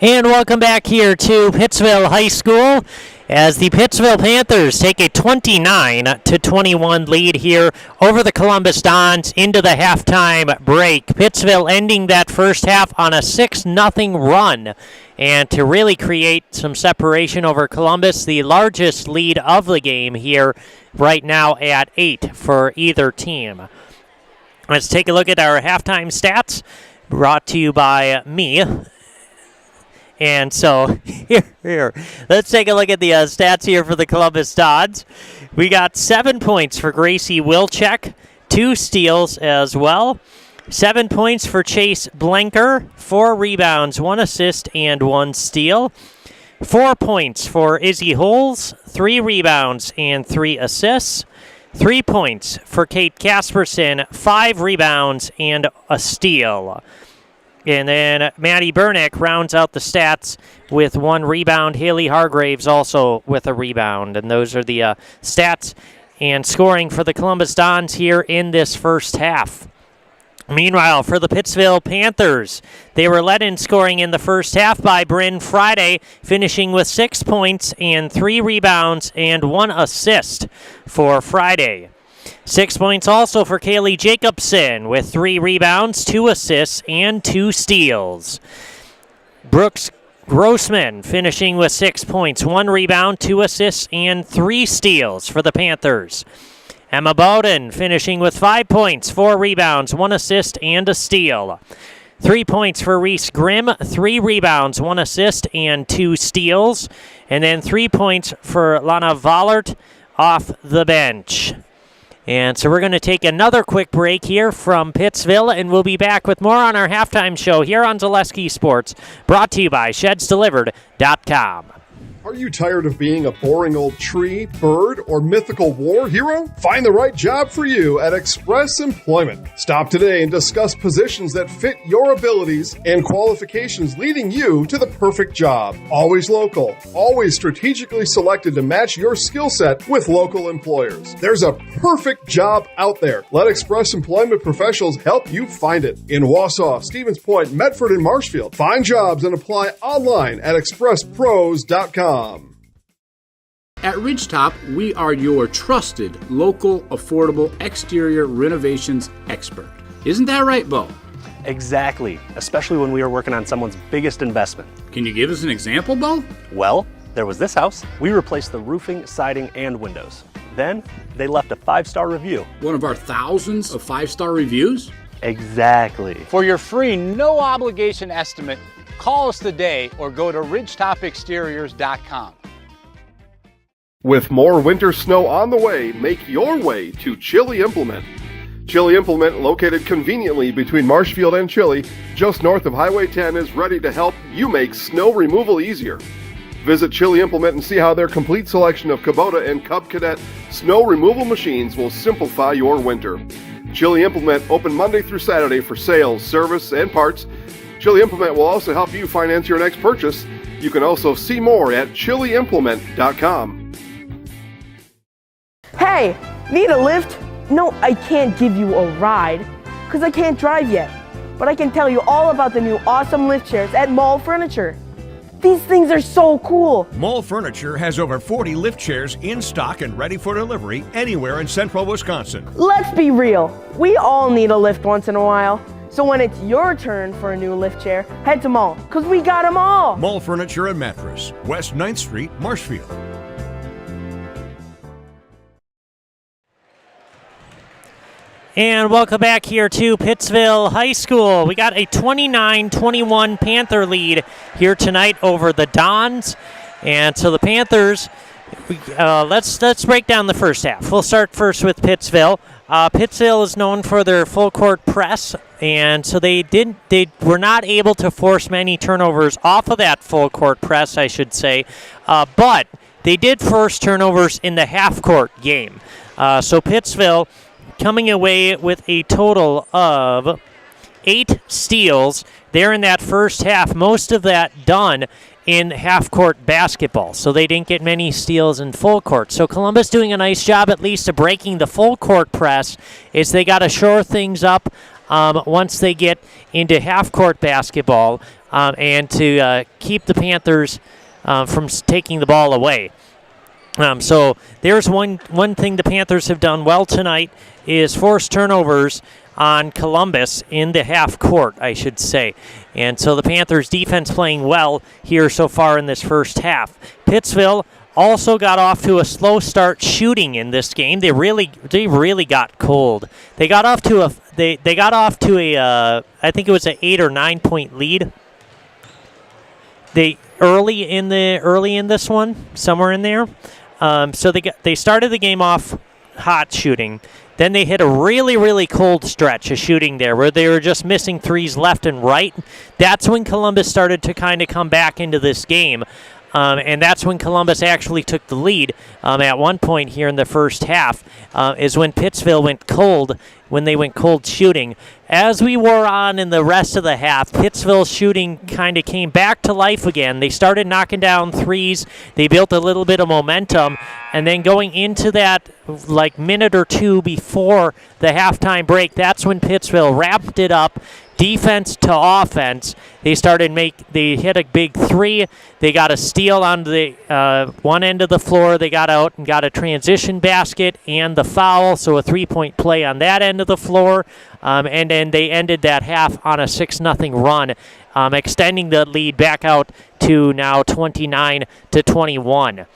And welcome back here to Pittsville High School as the Pittsville Panthers take a 29-21 lead here over the Columbus Dons into the halftime break. Pittsville ending that first half on a 6-0 run. And to really create some separation over Columbus, the largest lead of the game here right now at 8 for either team. Let's take a look at our halftime stats brought to you by me. And so, here, let's take a look at the stats here for the Columbus Dons. We got 7 points for Gracie Wilczek, 2 steals as well. 7 points for Chase Blanker, 4 rebounds, 1 assist, and 1 steal. 4 points for Izzy Holes, 3 rebounds, and 3 assists. 3 points for Kate Casperson, 5 rebounds, and a steal. And then Maddie Bernick rounds out the stats with 1 rebound. Haley Hargraves also with a rebound. And those are the stats and scoring for the Columbus Dons here in this first half. Meanwhile, for the Pittsville Panthers, they were led in scoring in the first half by Bryn Friday, finishing with 6 points and 3 rebounds and 1 assist for Friday. 6 points also for Kaylee Jacobson with 3 rebounds, 2 assists, and 2 steals. Brooks Grossman finishing with 6 points, 1 rebound, 2 assists, and 3 steals for the Panthers. Emma Bowden finishing with 5 points, 4 rebounds, 1 assist, and a steal. 3 points for Reese Grimm, 3 rebounds, 1 assist, and 2 steals. And then 3 points for Lana Vollert off the bench. And so we're going to take another quick break here from Pittsville, and we'll be back with more on our halftime show here on Zaleski Sports, brought to you by ShedsDelivered.com. Are you tired of being a boring old tree, bird, or mythical war hero? Find the right job for you at Express Employment. Stop today and discuss positions that fit your abilities and qualifications, leading you to the perfect job. Always local, always strategically selected to match your skill set with local employers. There's a perfect job out there. Let Express Employment professionals help you find it. In Wausau, Stevens Point, Medford, and Marshfield. Find jobs and apply online at expresspros.com. At Ridgetop, we are your trusted, local, affordable exterior renovations expert. Isn't that right, Bo? Exactly, especially when we are working on someone's biggest investment. Can you give us an example, Bo? Well, there was this house. We replaced the roofing, siding, and windows. Then, they left a 5-star review. One of our thousands of 5-star reviews? Exactly. For your free, no-obligation estimate, call us today or go to ridgetopexteriors.com. With more winter snow on the way, make your way to Chili Implement. Chili Implement, located conveniently between Marshfield and Chili, just north of Highway 10, is ready to help you make snow removal easier. Visit Chili Implement and see how their complete selection of Kubota and Cub Cadet snow removal machines will simplify your winter. Chili Implement open Monday through Saturday for sales, service, and parts. Chili Implement will also help you finance your next purchase. You can also see more at chiliimplement.com. Hey, need a lift? No, I can't give you a ride because I can't drive yet. But I can tell you all about the new awesome lift chairs at Mall Furniture. These things are so cool. Mall Furniture has over 40 lift chairs in stock and ready for delivery anywhere in central Wisconsin. Let's be real. We all need a lift once in a while. So when it's your turn for a new lift chair, head to Mall, because we got them all. Mall Furniture and Mattress, West 9th Street, Marshfield. And welcome back here to Pittsville High School. We got a 29-21 Panther lead here tonight over the Dons. And so the Panthers, let's break down the first half. We'll start first with Pittsville. Pittsville is known for their full court press, and so they were not able to force many turnovers off of that full court press, I should say, but they did force turnovers in the half court game. So Pittsville coming away with a total of 8 steals there in that first half, most of that done in half-court basketball. So they didn't get many steals in full court. So Columbus doing a nice job at least of breaking the full court press is they got to shore things up once they get into half-court basketball and to keep the Panthers from taking the ball away. So there's one thing the Panthers have done well tonight is force turnovers on Columbus in the half court, I should say. And so the Panthers defense playing well here so far in this first half. Pittsville also got off to a slow start shooting in this game. They really got cold. They got off to a I think it was an 8 or 9 point lead. They early in this one, somewhere in there. So they started the game off hot shooting. Then they hit a really, really cold stretch of shooting there where they were just missing threes left and right. That's when Columbus started to kind of come back into this game. And that's when Columbus actually took the lead at one point here in the first half, is when Pittsville went cold, when they went cold shooting. As we wore on in the rest of the half, Pittsville's shooting kind of came back to life again. They started knocking down threes. They built a little bit of momentum. And then going into that like minute or two before the halftime break, that's when Pittsville wrapped it up. Defense to offense, they hit a big three. They got a steal on the one end of the floor. They got out and got a transition basket and the foul, so a 3-point play on that end of the floor. And then they ended that half on a 6-0 run, extending the lead back out to now 29-21.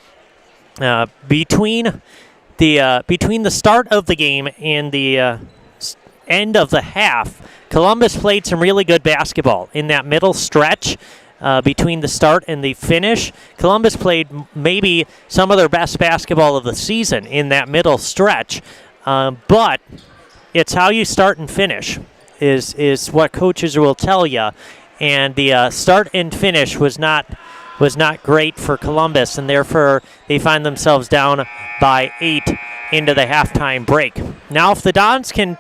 Between the start of the game and the end of the half, Columbus played some really good basketball in that middle stretch between the start and the finish. Columbus played maybe some of their best basketball of the season in that middle stretch. But it's how you start and finish is what coaches will tell you. And the start and finish was not great for Columbus, and therefore they find themselves down by 8 into the halftime break. Now, if the Dons can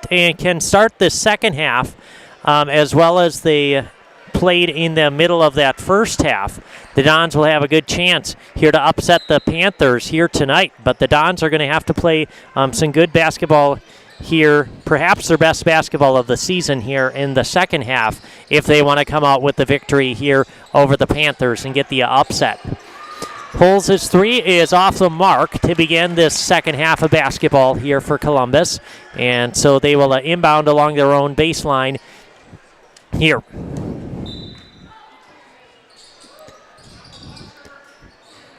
start the second half as well as they played in the middle of that first half, the Dons will have a good chance here to upset the Panthers here tonight. But the Dons are going to have to play some good basketball here, perhaps their best basketball of the season here in the second half, if they want to come out with the victory here over the Panthers and get the upset. Holmes' three is off the mark to begin this second half of basketball here for Columbus. And so they will inbound along their own baseline here.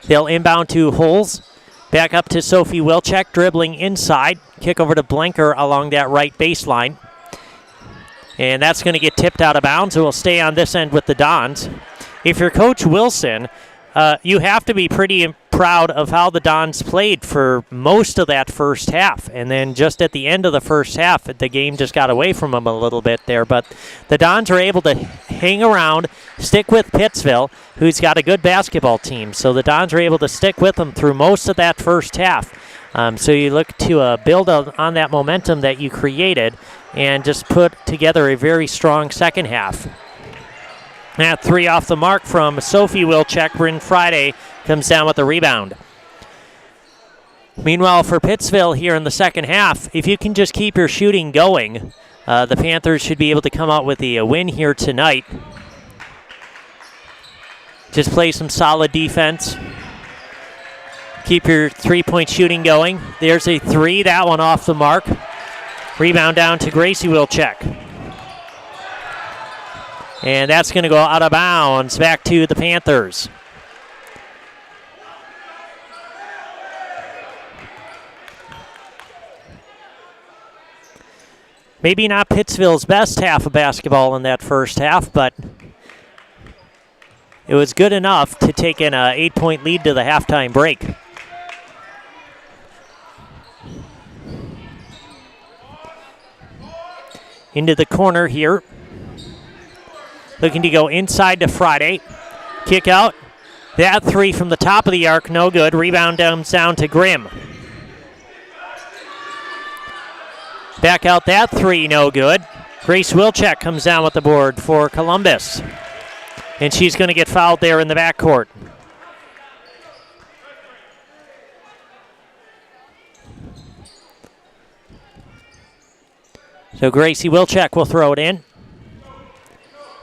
They'll inbound to Holmes. Back up to Sophie Wilczek, dribbling inside. Kick over to Blanker along that right baseline. And that's going to get tipped out of bounds. It will stay on this end with the Dons. If you're Coach Wilson, you have to be pretty proud of how the Dons played for most of that first half. And then just at the end of the first half, the game just got away from them a little bit there. But the Dons are able to hang around, stick with Pittsville, who's got a good basketball team. So the Dons are able to stick with them through most of that first half. So you look to build on that momentum that you created and just put together a very strong second half. That three off the mark from Sophie Wilczek. Bryn Friday comes down with the rebound. Meanwhile, for Pittsville here in the second half, if you can just keep your shooting going, the Panthers should be able to come out with a win here tonight. Just play some solid defense. Keep your three-point shooting going. There's a three, that one off the mark. Rebound down to Gracie Wilczek. And that's going to go out of bounds back to the Panthers. Maybe not Pittsville's best half of basketball in that first half, but it was good enough to take in an 8-point lead to the halftime break. into the corner here. Looking to go inside to Friday. Kick out. That three from the top of the arc, no good. Rebound comes down to Grimm. Back out that three, no good. Grace Wilczek comes down with the board for Columbus. And she's going to get fouled there in the backcourt. So Gracie Wilczek will throw it in.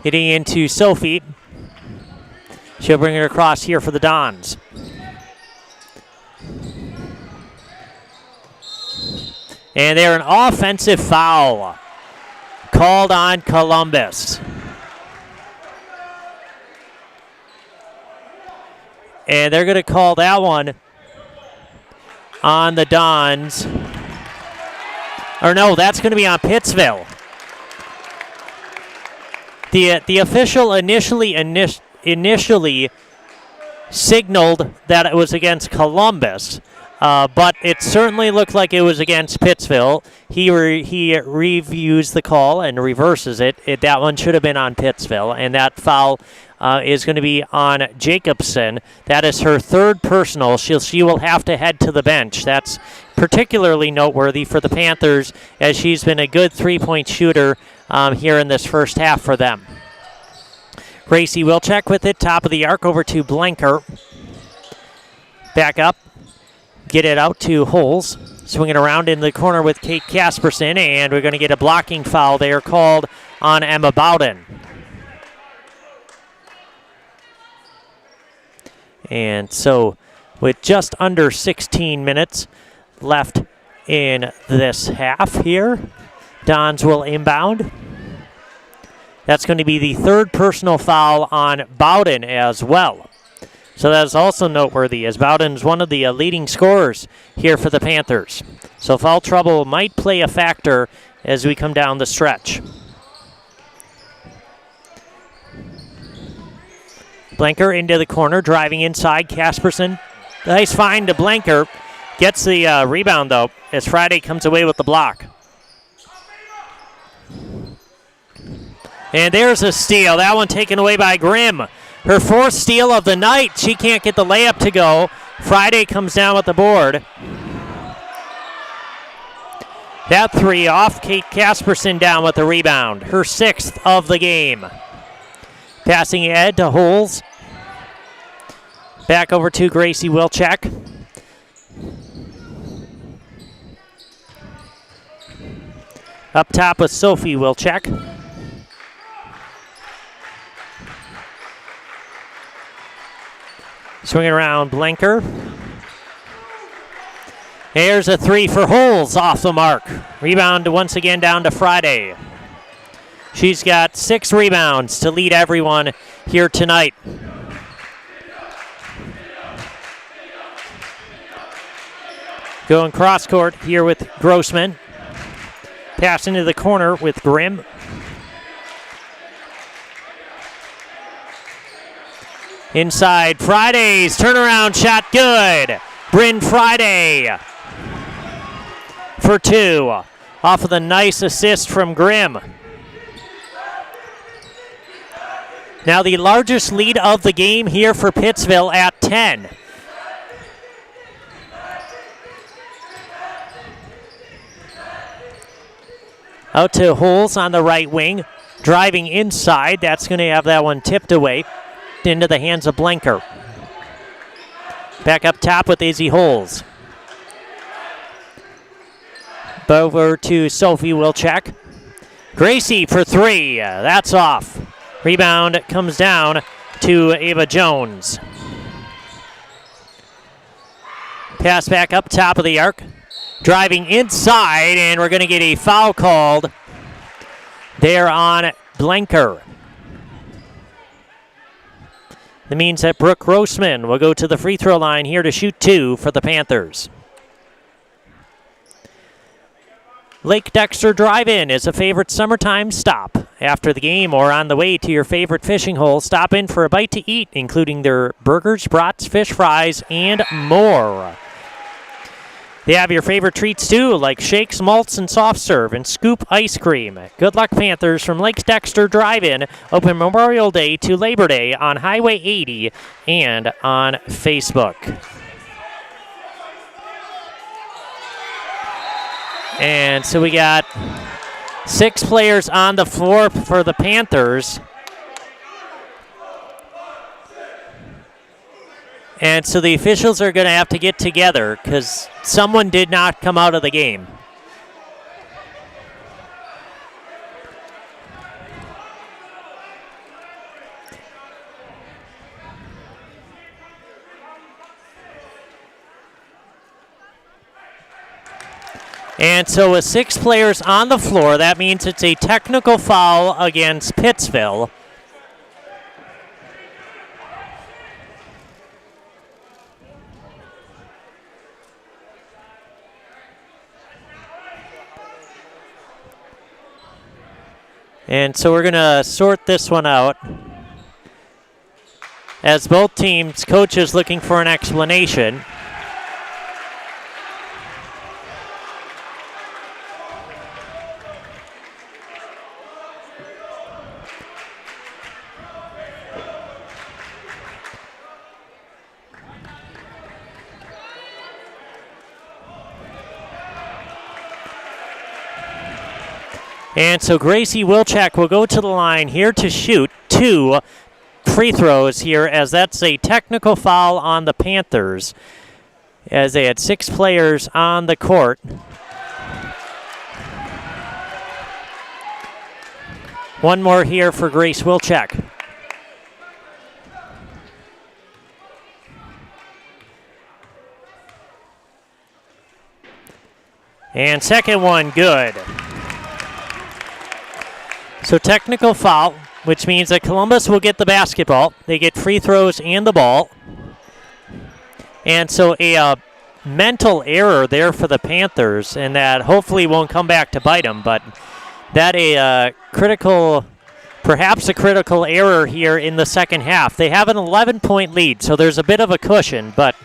Hitting into Sophie. She'll bring it across here for the Dons. And they're an offensive foul called on Columbus. And they're going to call that one on the Dons. Or no, that's going to be on Pittsville. The official initially signaled that it was against Columbus, but it certainly looked like it was against Pittsville. He reviews the call and reverses it. That one should have been on Pittsville, and that foul is going to be on Jacobson. That is her third personal. She will have to head to the bench. That's particularly noteworthy for the Panthers, as she's been a good three-point shooter here in this first half for them. Gracie Wilczek with it, top of the arc over to Blanker. Back up, get it out to Holes. Swing it around in the corner with Kate Casperson, and we're going to get a blocking foul there called on Emma Bowden. And so with just under 16 minutes left in this half here, Dons will inbound. That's going to be the third personal foul on Bowden as well. So that's also noteworthy, as Bowden's one of the leading scorers here for the Panthers. So foul trouble might play a factor as we come down the stretch. Blanker into the corner, driving inside. Casperson, nice find to Blanker. Gets the rebound, though, as Friday comes away with the block. And there's a steal. That one taken away by Grimm. Her fourth steal of the night. She can't get the layup to go. Friday comes down with the board. That three off. Kate Casperson down with the rebound. Her sixth of the game. Passing ahead to Holes. Back over to Gracie Wilczek. Up top with Sophie Wilczek. Swinging around Blanker. Here's a three for Holes off the mark. Rebound once again down to Friday. She's got 6 rebounds to lead everyone here tonight. Going cross court here with Grossman. Pass into the corner with Grimm. Inside, Friday's turnaround shot good. Bryn Friday for 2. Off of the nice assist from Grimm. Now the largest lead of the game here for Pittsville at 10. Out to Holes on the right wing. Driving inside. That's going to have that one tipped away into the hands of Blanker. Back up top with Izzy Holes. Over to Sophie Wilczek. Gracie for 3. That's off. Rebound comes down to Ava Jones. Pass back up top of the arc. Driving inside, and we're going to get a foul called there on Blanker. That means that Brooke Grossman will go to the free throw line here to shoot 2 for the Panthers. Lake Dexter Drive-In is a favorite summertime stop. After the game or on the way to your favorite fishing hole, stop in for a bite to eat, including their burgers, brats, fish fries, and more. They have your favorite treats too, like shakes, malts, and soft serve, and scoop ice cream. Good Luck Panthers from Lakes Dexter Drive-In, open Memorial Day to Labor Day on Highway 80 and on Facebook. And so we got 6 players on the floor for the Panthers. And so the officials are going to have to get together because someone did not come out of the game. And so with 6 players on the floor, that means it's a technical foul against Pittsville. And so we're going to sort this one out as both teams' coaches looking for an explanation. And so Gracie Wilczek will go to the line here to shoot 2 free throws here, as that's a technical foul on the Panthers, as they had 6 players on the court. One more here for Grace Wilczek. And second one, good. So technical foul, which means that Columbus will get the basketball. They get free throws and the ball. And so a mental error there for the Panthers, and that hopefully won't come back to bite them, but that perhaps a critical error here in the second half. They have an 11-point lead, so there's a bit of a cushion, but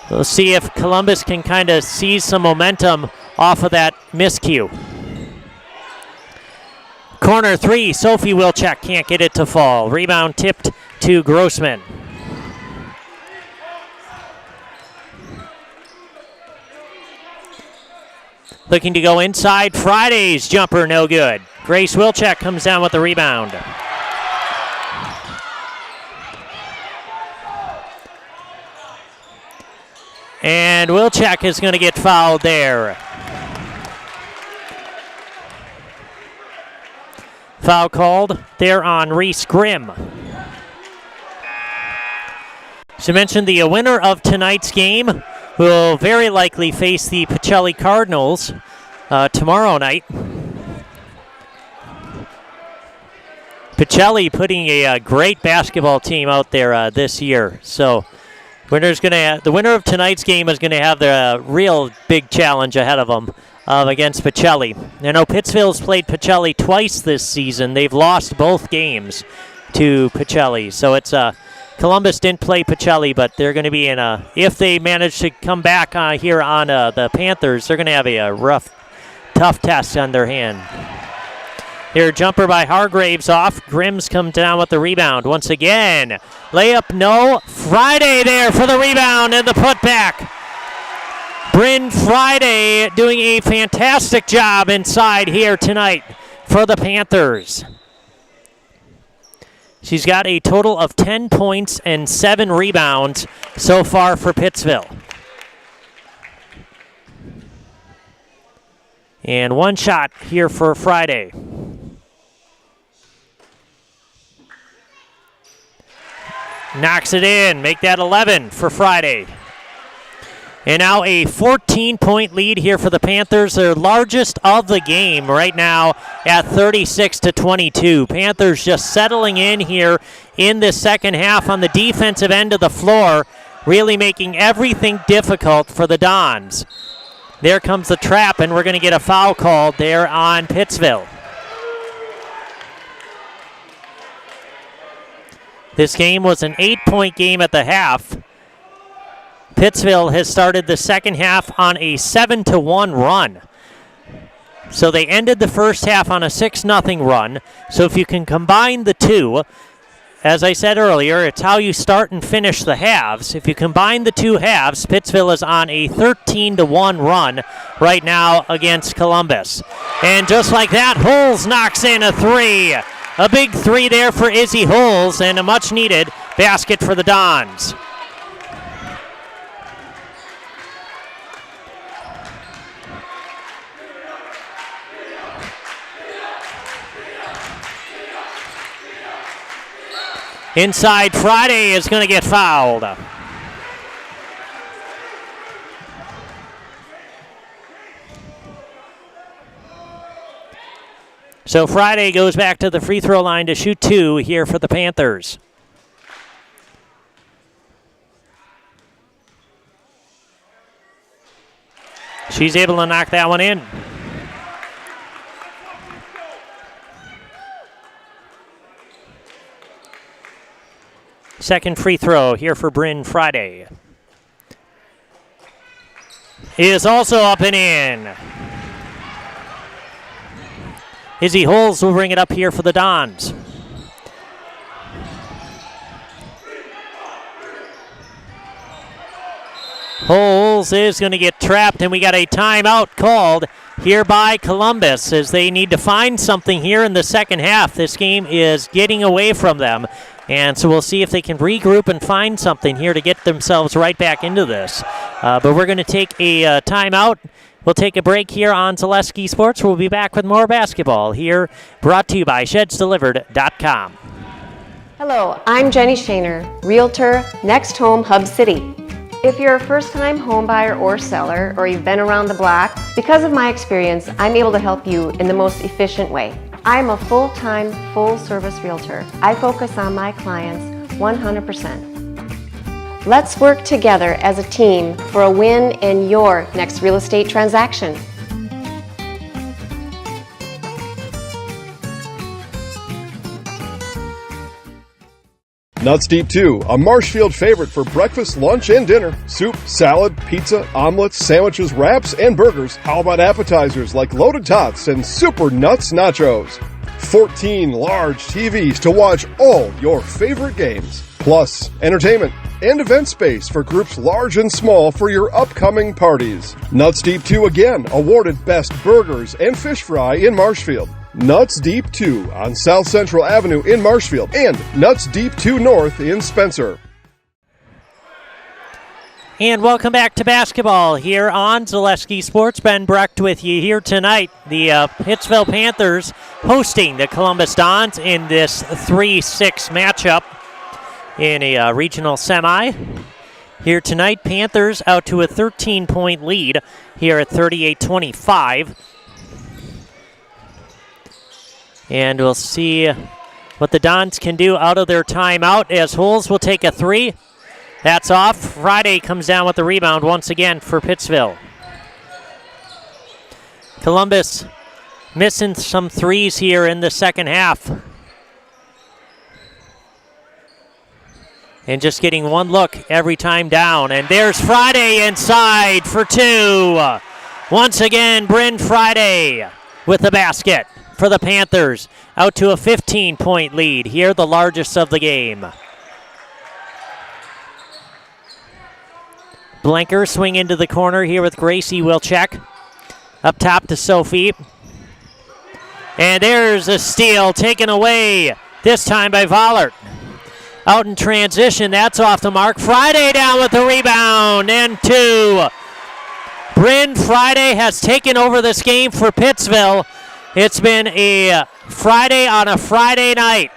we'll see if Columbus can kind of seize some momentum off of that miscue. Corner 3, Sophie Wilczek can't get it to fall. Rebound tipped to Grossman. Looking to go inside. Friday's jumper, no good. Grace Wilczek comes down with the rebound. And Wilczek is going to get fouled there. Foul called there on Reese Grimm. As I mentioned, the winner of tonight's game will very likely face the Pacelli Cardinals tomorrow night. Pacelli putting a great basketball team out there this year. So the winner of tonight's game is going to have the real big challenge ahead of them. Against Pacelli. I know Pittsville's played Pacelli twice this season. They've lost both games to Pacelli. So it's Columbus didn't play Pacelli, but they're going to be in if they manage to come back here on the Panthers, they're going to have a rough, tough test on their hand. Here, jumper by Hargraves off. Grimm's come down with the rebound once again. Layup, no. Friday there for the rebound and the putback. Bryn Friday doing a fantastic job inside here tonight for the Panthers. She's got a total of 10 points and 7 rebounds so far for Pittsville. And one shot here for Friday. Knocks it in, make that 11 for Friday. And now a 14-point lead here for the Panthers, their largest of the game right now at 36-22. Panthers just settling in here in the second half on the defensive end of the floor, really making everything difficult for the Dons. There comes the trap, and we're going to get a foul called there on Pittsville. This game was an 8-point game at the half. Pittsville has started the second half on a 7-1 run. So they ended the first half on a 6-0 run. So if you can combine the two, as I said earlier, it's how you start and finish the halves. If you combine the two halves, Pittsville is on a 13-1 run right now against Columbus. And just like that, Holes knocks in a three. A big three there for Izzy Holes, and a much-needed basket for the Dons. Inside, Friday is going to get fouled. So Friday goes back to the free throw line to shoot 2 here for the Panthers. She's able to knock that one in. Second free throw here for Bryn Friday is also up and in. Izzy Holes will bring it up here for the Dons. Holes is going to get trapped, and we got a timeout called here by Columbus as they need to find something here in the second half. This game is getting away from them. And so we'll see if they can regroup and find something here to get themselves right back into this. But we're going to take a timeout. We'll take a break here on Zaleski Sports. We'll be back with more basketball here, brought to you by ShedsDelivered.com. Hello, I'm Jenny Shaner, Realtor, Next Home Hub City. If you're a first-time home buyer or seller, or you've been around the block, because of my experience, I'm able to help you in the most efficient way. I'm a full-time, full-service realtor. I focus on my clients 100%. Let's work together as a team for a win in your next real estate transaction. Nuts Deep 2, a Marshfield favorite for breakfast, lunch, and dinner. Soup, salad, pizza, omelets, sandwiches, wraps, and burgers. How about appetizers like loaded tots and super nuts nachos? 14 large TVs to watch all your favorite games. Plus, entertainment and event space for groups large and small for your upcoming parties. Nuts Deep 2 again, awarded Best Burgers and Fish Fry in Marshfield. Nuts Deep 2 on South Central Avenue in Marshfield and Nuts Deep 2 North in Spencer. And welcome back to basketball here on Zaleski Sports. Ben Brecht with you here tonight. The Pittsville Panthers hosting the Columbus Dons in this 3-6 matchup in a regional semi. Here tonight, Panthers out to a 13-point lead here at 38-25. And we'll see what the Dons can do out of their timeout as Holes will take a three. That's off. Friday comes down with the rebound once again for Pittsville. Columbus missing some threes here in the second half. And just getting one look every time down. And there's Friday inside for 2. Once again, Bryn Friday with the basket for the Panthers, out to a 15-point lead. Here, the largest of the game. Blanker swing into the corner here with Gracie Wilczek. Up top to Sophie. And there's a steal taken away, this time by Vollert. Out in transition, that's off the mark. Friday down with the rebound, and 2. Bryn Friday has taken over this game for Pittsville. It's been a Friday on a Friday night.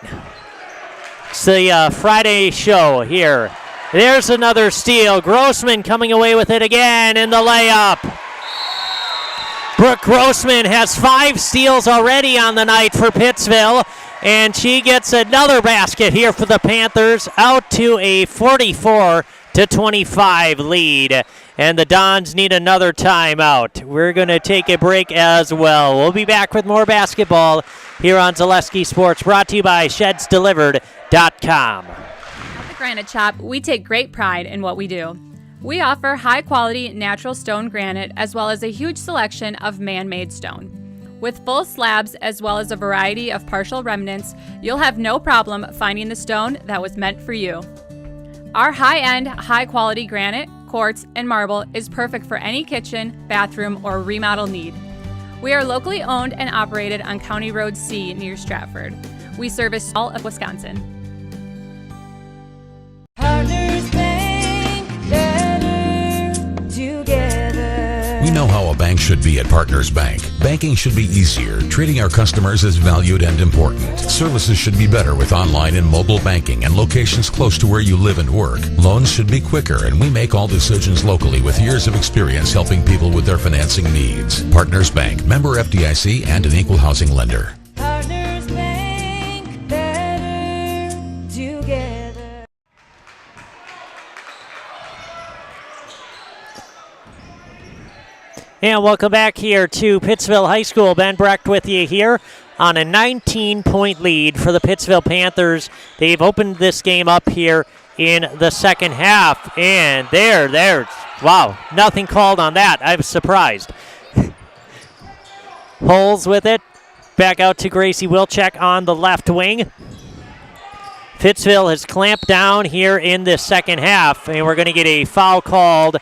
It's the Friday show here. There's another steal. Grossman coming away with it again in the layup. Brooke Grossman has 5 steals already on the night for Pittsville, and she gets another basket here for the Panthers, out to a 44-25 lead. And the Dons need another timeout. We're going to take a break as well. We'll be back with more basketball here on Zaleski Sports, brought to you by ShedsDelivered.com. At the Granite Shop, we take great pride in what we do. We offer high-quality natural stone granite as well as a huge selection of man-made stone. With full slabs as well as a variety of partial remnants, you'll have no problem finding the stone that was meant for you. Our high-end, high-quality granite, quartz, and marble is perfect for any kitchen, bathroom, or remodel need. We are locally owned and operated on County Road C near Stratford. We service all of Wisconsin. Partners Bank, better together. We know how a bank should be at Partners Bank. Banking should be easier. Treating our customers as valued and important. Services should be better with online and mobile banking and locations close to where you live and work. Loans should be quicker, and we make all decisions locally with years of experience helping people with their financing needs. Partners Bank, member FDIC, and an equal housing lender. Partners Bank, better together. And welcome back here to Pittsville High School. Ben Brecht with you here on a 19-point lead for the Pittsville Panthers. They've opened this game up here in the second half. And there, wow, nothing called on that. I was surprised. Holes with it. Back out to Gracie Wilczek on the left wing. Pittsville has clamped down here in this second half, and we're going to get a foul called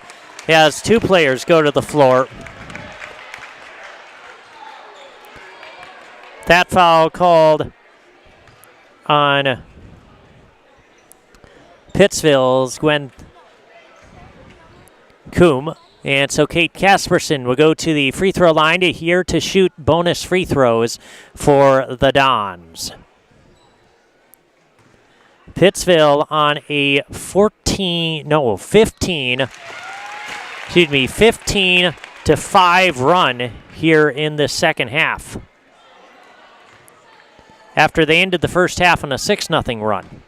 as two players go to the floor. That foul called on Pittsville's Gwen Coombe. And so Kate Casperson will go to the free throw line to shoot bonus free throws for the Dons. Pittsville on a 15-5 run here in the second half, after they ended the first half on a 6-0 run.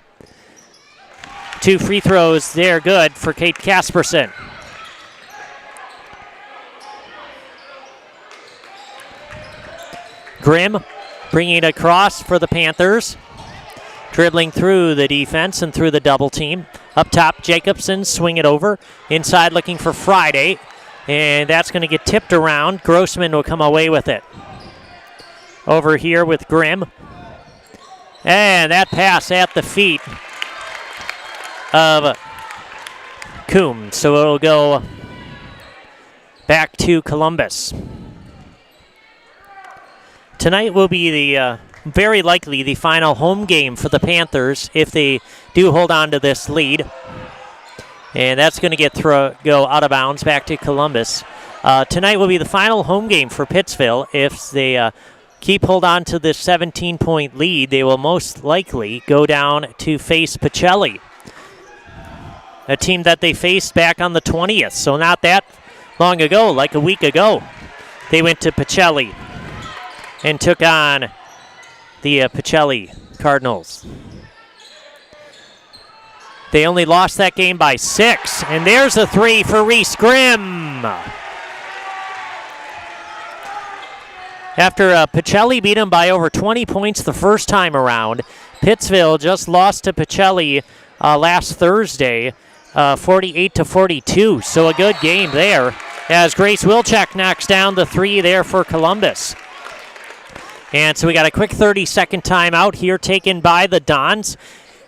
Two free throws there, good for Kate Casperson. Grimm bringing it across for the Panthers. Dribbling through the defense and through the double team. Up top, Jacobson swing it over. Inside looking for Friday. And that's going to get tipped around. Grossman will come away with it. Over here with Grimm. And that pass at the feet of Coombe. So it'll go back to Columbus. Tonight will be the very likely the final home game for the Panthers if they do hold on to this lead. And that's going to go out of bounds back to Columbus. Tonight will be the final home game for Pittsville. If they hold on to this 17-point lead, they will most likely go down to face Pacelli, a team that they faced back on the 20th. So not that long ago, like a week ago, they went to Pacelli and took on the Pacelli Cardinals. They only lost that game by 6. And there's a three for Reese Grimm. After Pacelli beat them by over 20 points the first time around, Pittsville just lost to Pacelli last Thursday, 48-42. So a good game there, as Grace Wilczek knocks down the three there for Columbus. And so we got a quick 30-second timeout here taken by the Dons.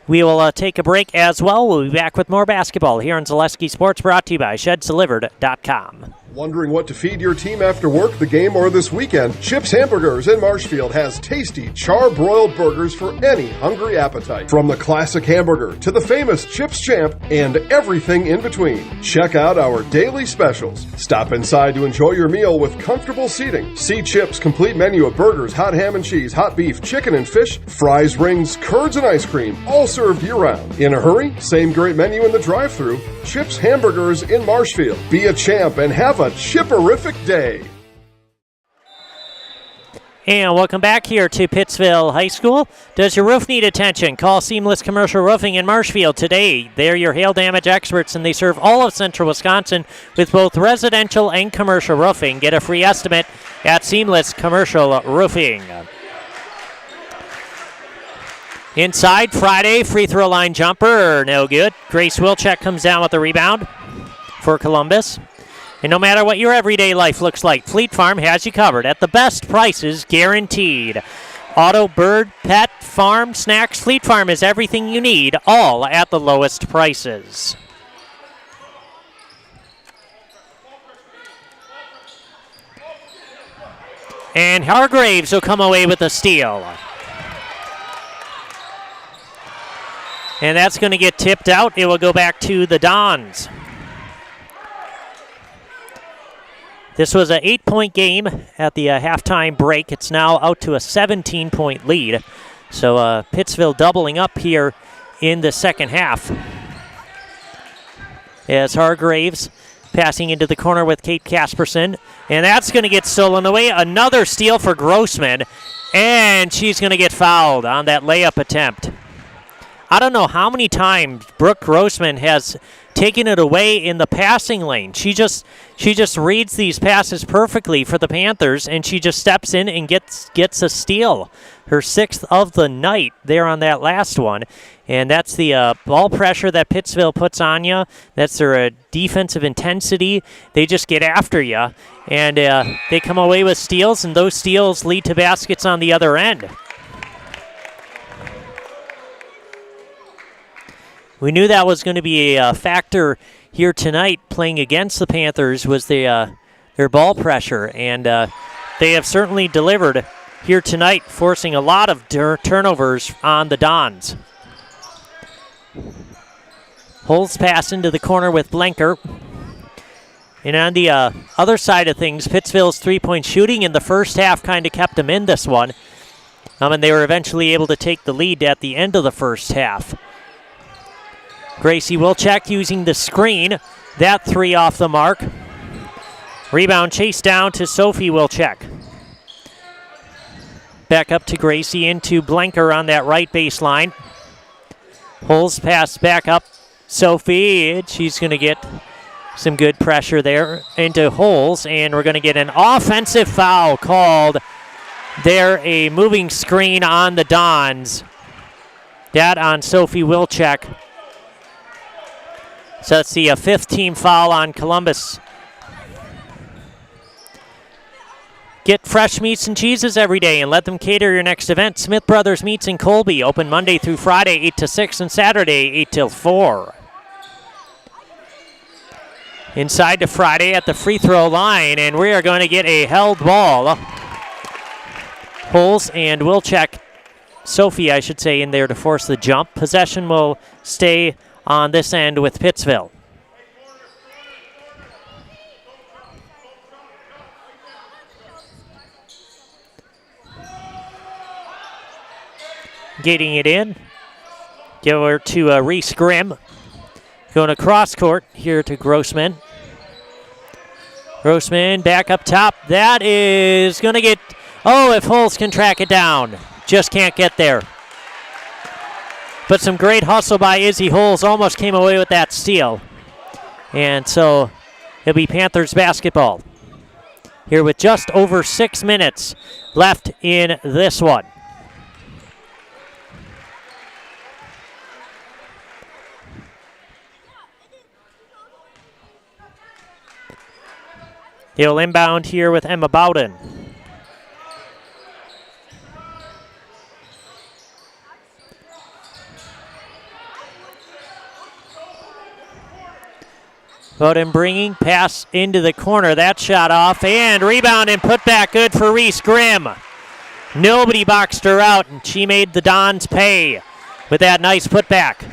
We will take a break as well. We'll be back with more basketball here on Zaleski Sports, brought to you by ShedsDelivered.com. Wondering what to feed your team after work, the game, or this weekend? Chips Hamburgers in Marshfield has tasty char-broiled burgers for any hungry appetite. From the classic hamburger to the famous Chips Champ and everything in between. Check out our daily specials. Stop inside to enjoy your meal with comfortable seating. See Chips' complete menu of burgers, hot ham and cheese, hot beef, chicken and fish, fries, rings, curds, and ice cream, all served year-round. In a hurry? Same great menu in the drive-thru. Chips Hamburgers in Marshfield. Be a champ and have a chipperific day. And welcome back here to Pittsville High School. Does your roof need attention? Call Seamless Commercial Roofing in Marshfield today. They're your hail damage experts, and they serve all of central Wisconsin with both residential and commercial roofing. Get a free estimate at Seamless Commercial Roofing. Inside, Friday, free throw line jumper, no good. Grace Wilczek comes down with the rebound. for Columbus. And no matter what your everyday life looks like, Fleet Farm has you covered at the best prices guaranteed. Auto, bird, pet, farm, snacks, Fleet Farm is everything you need, all at the lowest prices. And Hargraves will come away with a steal. And that's going to get tipped out. It will go back to the Dons. This was an 8-point game at the halftime break. It's now out to a 17-point lead. So Pittsville doubling up here in the second half. As Hargraves passing into the corner with Kate Casperson. And that's going to get stolen away. Another steal for Grossman. And she's going to get fouled on that layup attempt. I don't know how many times Brooke Grossman has taken it away in the passing lane. She just reads these passes perfectly for the Panthers, and she just steps in and gets a steal. Her 6th of the night there on that last one. And that's the ball pressure that Pittsville puts on you. That's their defensive intensity. They just get after you, and they come away with steals, and those steals lead to baskets on the other end. We knew that was going to be a factor here tonight playing against the Panthers was their ball pressure, and they have certainly delivered here tonight, forcing a lot of turnovers on the Dons. Holds pass into the corner with Blanker. And on the other side of things, Pittsville's three-point shooting in the first half kind of kept them in this one. And they were eventually able to take the lead at the end of the first half. Gracie Wilczek using the screen. That three off the mark. Rebound chased down to Sophie Wilczek. Back up to Gracie into Blanker on that right baseline. Holds pass back up. Sophie, she's going to get some good pressure there into Holes, and we're going to get an offensive foul called there, a moving screen on the Dons. That on Sophie Wilczek. So that's the 5th team foul on Columbus. Get fresh meats and cheeses every day and let them cater your next event. Smith Brothers Meats in Colby, open Monday through Friday, 8 to 6, and Saturday, 8 till 4. Inside to Friday at the free throw line, and we are going to get a held ball. Holes and Wilczek, Sophie, I should say, in there to force the jump. Possession will stay on this end with Pittsville. Getting it in. Give her to Reese Grimm. Going across court here to Grossman. Grossman back up top. That is going to get... Oh, if Holtz can track it down. Just can't get there. But some great hustle by Izzy Holes. Almost came away with that steal. And so it'll be Panthers basketball. Here with just over 6 minutes left in this one. He'll inbound here with Emma Bowden. Bowden bringing, pass into the corner. That shot off, and rebound and put back good for Reese Grimm. Nobody boxed her out, and she made the Dons pay with that nice putback.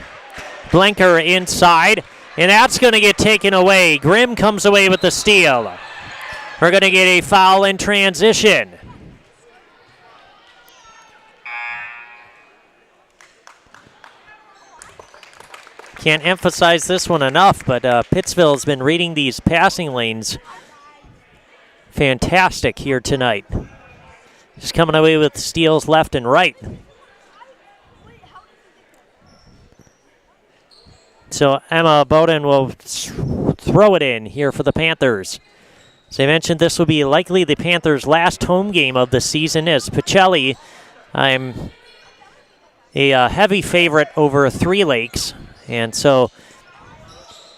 Blanker inside, and that's going to get taken away. Grimm comes away with the steal. We're going to get a foul in transition. Can't emphasize this one enough, but Pittsville has been reading these passing lanes fantastic here tonight. Just coming away with steals left and right. So Emma Bowden will throw it in here for the Panthers. As I mentioned, this will be likely the Panthers' last home game of the season, as Pacelli, I'm a heavy favorite over Three Lakes. And so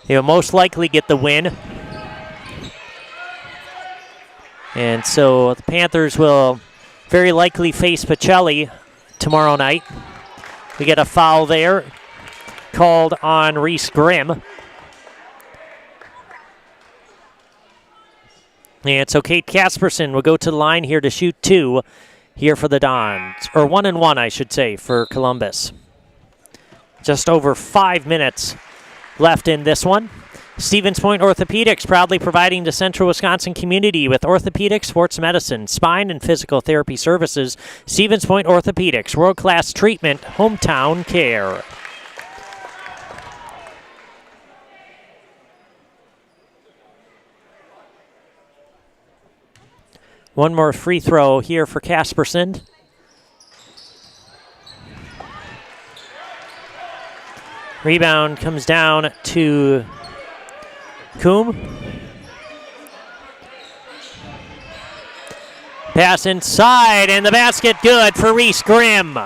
They will most likely get the win. And so the Panthers will very likely face Pacelli tomorrow night. We get a foul there called on Reese Grimm. And so Kate Casperson will go to the line here to shoot 2 here for the Dons. Or 1 and 1, I should say, for Columbus. Just over 5 minutes left in this one. Stevens Point Orthopedics proudly providing the Central Wisconsin community with orthopedic, sports medicine, spine, and physical therapy services. Stevens Point Orthopedics, world-class treatment, hometown care. One more free throw here for Casperson. Rebound comes down to Coombe. Pass inside, and the basket good for Reese Grimm.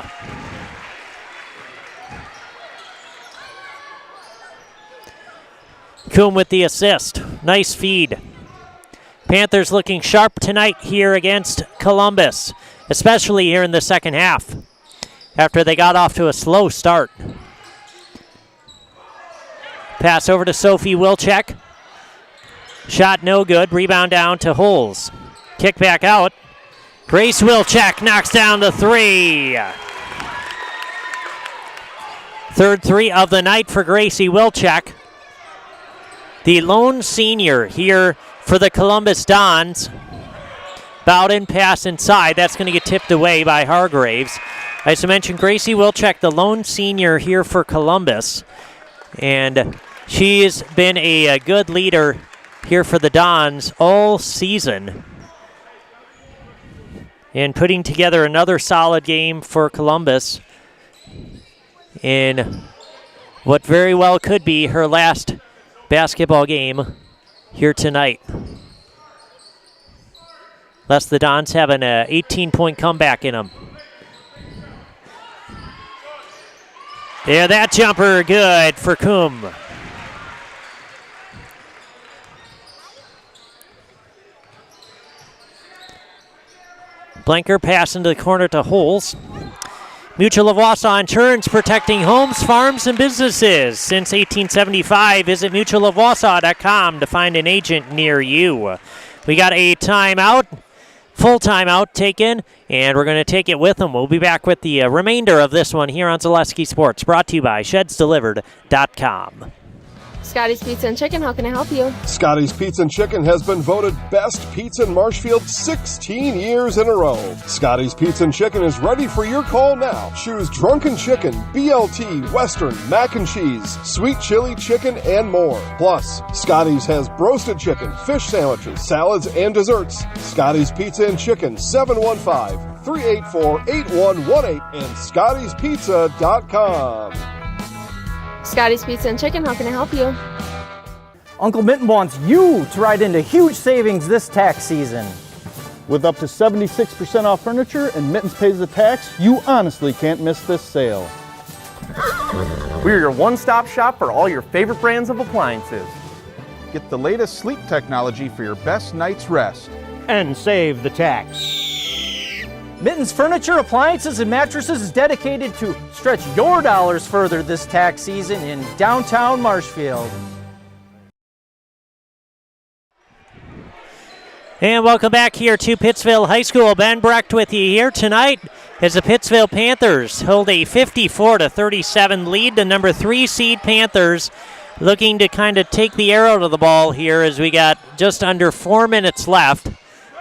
Coombe with the assist. Nice feed. Panthers looking sharp tonight here against Columbus, especially here in the second half, after they got off to a slow start. Pass over to Sophie Wilczek. Shot no good. Rebound down to Holes. Kick back out. Grace Wilczek knocks down the 3. Third 3 of the night for Gracie Wilczek. The lone senior here for the Columbus Dons. Bowden pass inside. That's going to get tipped away by Hargraves. As I mentioned, Gracie Wilczek, the lone senior here for Columbus. And she's been a good leader here for the Dons all season. And putting together another solid game for Columbus in what very well could be her last basketball game here tonight. Unless the Dons have an 18-point comeback in them. Yeah, that jumper good for Coombe. Blanker pass into the corner to Holes. Mutual of Wausau Insurance, protecting homes, farms, and businesses. Since 1875, visit mutualofwausau.com to find an agent near you. We got a timeout, full timeout taken, and we're going to take it with them. We'll be back with the remainder of this one here on Zaleski Sports, brought to you by ShedsDelivered.com. Scotty's Pizza and Chicken, how can I help you? Scotty's Pizza and Chicken has been voted best pizza in Marshfield 16 years in a row. Scotty's Pizza and Chicken is ready for your call now. Choose drunken chicken, BLT, Western, mac and cheese, sweet chili chicken, and more. Plus, Scotty's has broasted chicken, fish sandwiches, salads, and desserts. Scotty's Pizza and Chicken, 715-384-8118 and Scotty'sPizza.com. Scotty's Pizza and Chicken, how can I help you? Uncle Minton wants you to ride into huge savings this tax season. With up to 76% off furniture and Mittens pays the tax, you honestly can't miss this sale. We're your one-stop shop for all your favorite brands of appliances. Get the latest sleep technology for your best night's rest. And save the tax. Mittens Furniture, Appliances, and Mattresses is dedicated to stretch your dollars further this tax season in downtown Marshfield. And welcome back here to Pittsville High School. Ben Brecht with you here tonight as the Pittsville Panthers hold a 54-37 lead. The number 3 seed Panthers looking to kind of take the arrow to the ball here as we got just under 4 minutes left.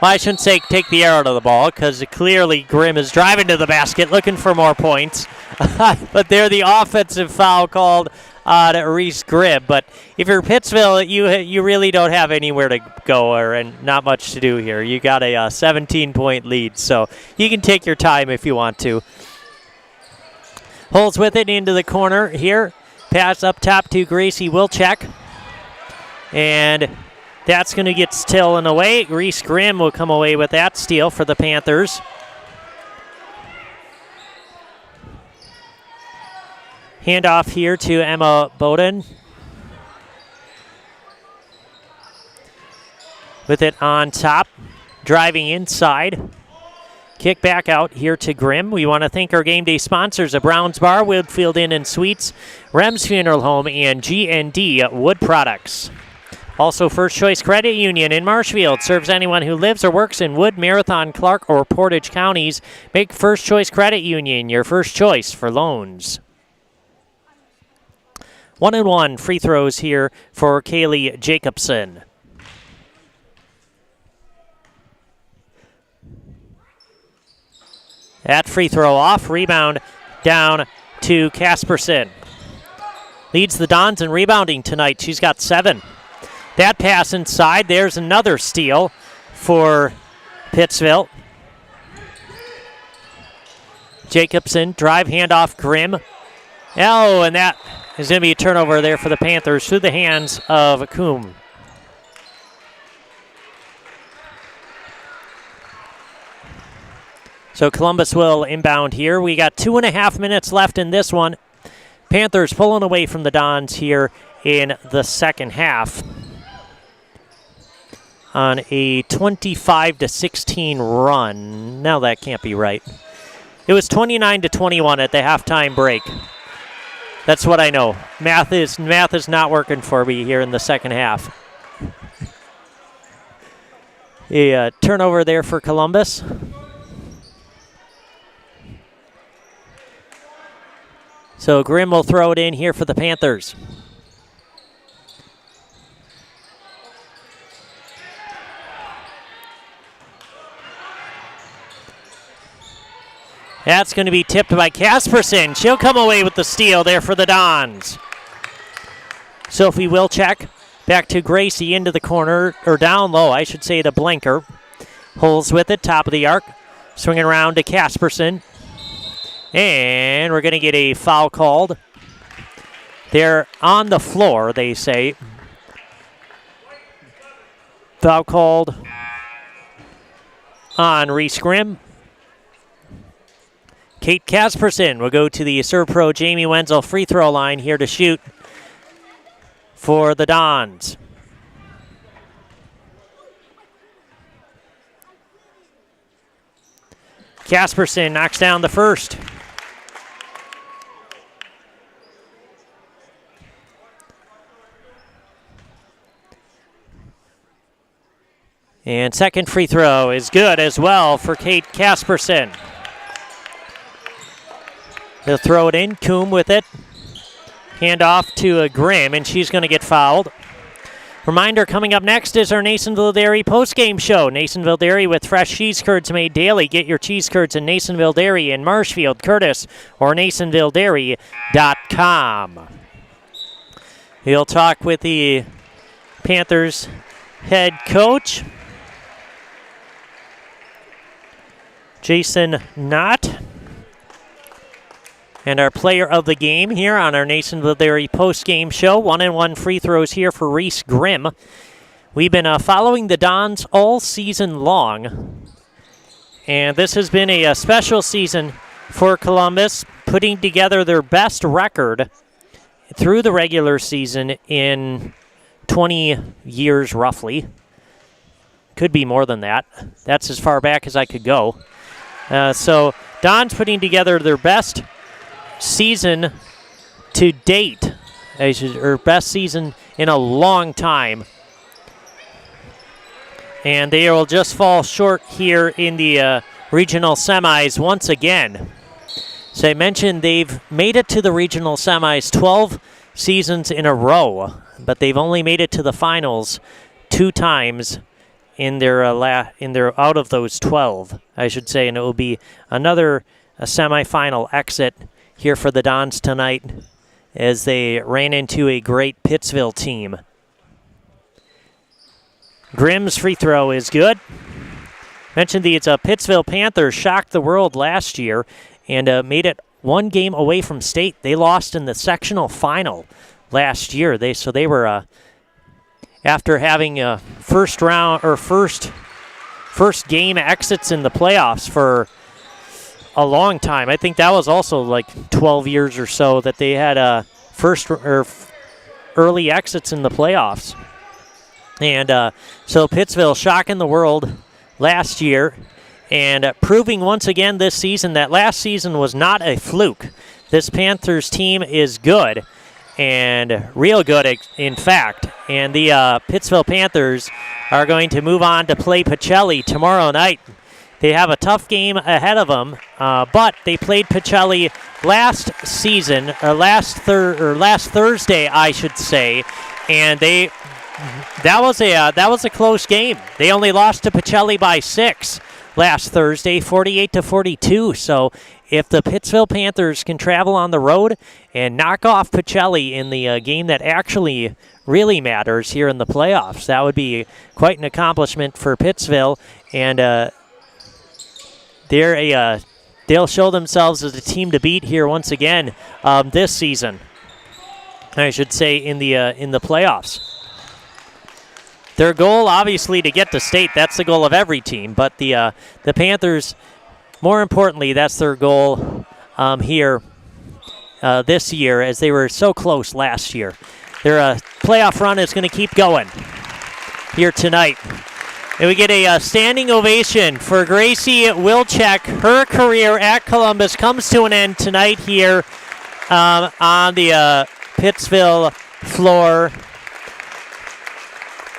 Well, I shouldn't say take the arrow to the ball because clearly Grimm is driving to the basket looking for more points. But they're the offensive foul called to Reese Grimm. But if you're Pittsville, you really don't have anywhere to go and not much to do here. You got a 17-point lead, so you can take your time if you want to. Holds with it into the corner here. Pass up top to Gracie Wilczek. And that's going to get stolen away. Reese Grimm will come away with that steal for the Panthers. Handoff here to Emma Bowden. with it on top, driving inside. Kick back out here to Grimm. We want to thank our game day sponsors of Browns Bar, Woodfield Inn and Suites, Rem's Funeral Home, and G&D Wood Products. Also, First Choice Credit Union in Marshfield serves anyone who lives or works in Wood, Marathon, Clark, or Portage counties. Make First Choice Credit Union your first choice for loans. 1-1 free throws here for Kaylee Jacobson. That free throw off, rebound down to Casperson. Leads the Dons in rebounding tonight. She's got 7. That pass inside, there's another steal for Pittsville. Jacobson, drive handoff, Grimm. Oh, and that is going to be a turnover there for the Panthers through the hands of Coombe. So Columbus will inbound here. We got 2.5 minutes left in this one. Panthers pulling away from the Dons here in the second half on a 25-16 run. Now that can't be right. It was 29-21 at the halftime break. That's what I know. Math is not working for me here in the second half. A turnover there for Columbus. So Grimm will throw it in here for the Panthers. That's going to be tipped by Casperson. She'll come away with the steal there for the Dons. Sophie Wilczek back to Gracie into the corner, or down low, I should say, to Blinker. Holds with it, top of the arc. Swinging around to Casperson. And we're going to get a foul called. They're on the floor, they say. Foul called on Reese Grimm. Kate Casperson will go to the Serve Pro Jamie Wenzel free throw line here to shoot for the Dons. Casperson knocks down the first. And second free throw is good as well for Kate Casperson. They'll throw it in. Coombe with it. Hand off to Grimm, and she's going to get fouled. Reminder, coming up next is our Nasonville Dairy postgame show. Nasonville Dairy with fresh cheese curds made daily. Get your cheese curds in Nasonville Dairy in Marshfield, Curtis, or NasonvilleDairy.com. We'll talk with the Panthers head coach, Jason Knott. And our player of the game here on our Nasonville Dairy post-game show. 1-1 free throws here for Reese Grimm. We've been following the Dons all season long. And this has been a special season for Columbus, putting together their best record through the regular season in 20 years, roughly. Could be more than that. That's as far back as I could go. So Dons putting together their best season to date, or best season in a long time. And they will just fall short here in the regional semis once again. So I mentioned they've made it to the regional semis 12 seasons in a row, but they've only made it to the finals 2 times in their out of those 12, I should say, and it will be another semifinal exit here for the Dons tonight as they ran into a great Pittsville team. Grimm's free throw is good. Mentioned it's a Pittsville Panthers shocked the world last year and made it 1 game away from state. They lost in the sectional final last year. They were after having first game exits in the playoffs for a long time. I think that was also like 12 years or so that they had early exits in the playoffs. And so Pittsville shocking the world last year and proving once again this season that last season was not a fluke. This Panthers team is good, and real good, in fact. And the Pittsville Panthers are going to move on to play Pacelli tomorrow night. They have a tough game ahead of them, but they played Pacelli last Thursday, I should say, and that was a close game. They only lost to Pacelli by 6 last Thursday, 48-42. So if the Pittsville Panthers can travel on the road and knock off Pacelli in the game that actually really matters here in the playoffs, that would be quite an accomplishment for Pittsville, and they'll show themselves as a team to beat here once again this season, I should say, in the playoffs. Their goal, obviously, to get to state. That's the goal of every team. But the Panthers, more importantly, that's their goal here this year, as they were so close last year. Their playoff run is going to keep going here tonight. And we get a standing ovation for Gracie Wilczek. Her career at Columbus comes to an end tonight here on the Pittsville floor.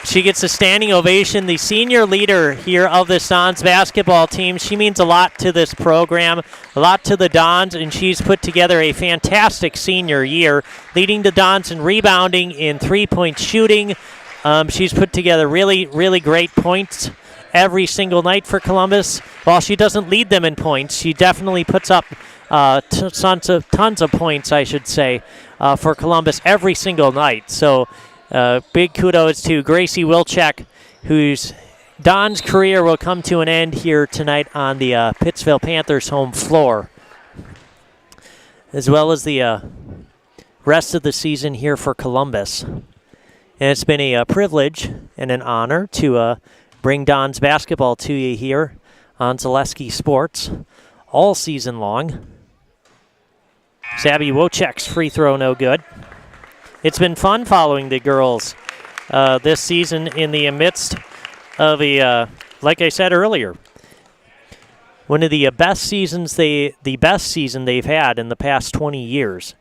She gets a standing ovation, the senior leader here of the Dons basketball team. She means a lot to this program, a lot to the Dons, and she's put together a fantastic senior year, leading the Dons in rebounding, in three-point shooting. She's put together really, really great points every single night for Columbus. While she doesn't lead them in points, she definitely puts up tons of points, I should say, for Columbus every single night. So big kudos to Gracie Wilczek, whose Don's career will come to an end here tonight on the Pittsville Panthers home floor, as well as the rest of the season here for Columbus. And it's been a privilege and an honor to bring Don's basketball to you here on Zaleski Sports all season long. Zabby Wojcik's free throw no good. It's been fun following the girls this season in the midst of like I said earlier, one of the best season they've had in the past 20 years.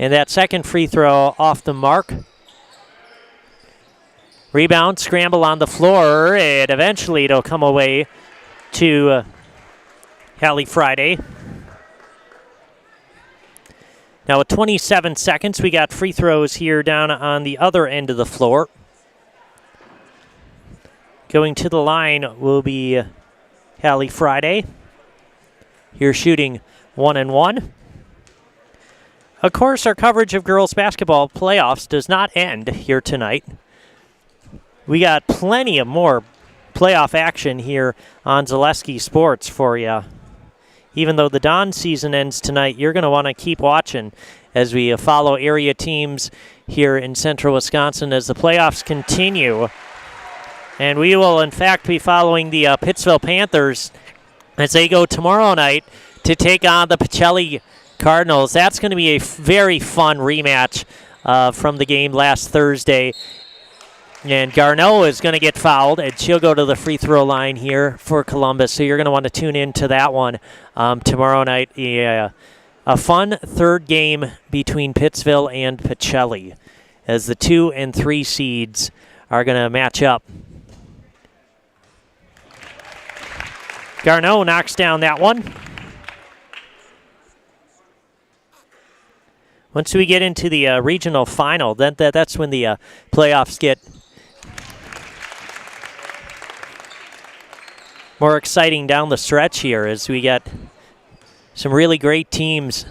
And that second free throw off the mark. Rebound, scramble on the floor, and eventually it'll come away to Hallie Friday. Now with 27 seconds, we got free throws here down on the other end of the floor. Going to the line will be Hallie Friday. Here shooting 1-1. Of course, our coverage of girls basketball playoffs does not end here tonight. We got plenty of more playoff action here on Zaleski Sports for you. Even though the Don season ends tonight, you're going to want to keep watching as we follow area teams here in central Wisconsin as the playoffs continue. And we will, in fact, be following the Pittsville Panthers as they go tomorrow night to take on the Pacelli Cardinals. That's going to be a very fun rematch from the game last Thursday. And Garneau is going to get fouled, and she'll go to the free throw line here for Columbus. So you're going to want to tune in to that one tomorrow night. A fun third game between Pittsville and Pacelli as the 2 and 3 seeds are going to match up. Garneau knocks down that one. Once we get into the regional final, that's when the playoffs get more exciting down the stretch here, as we got some really great teams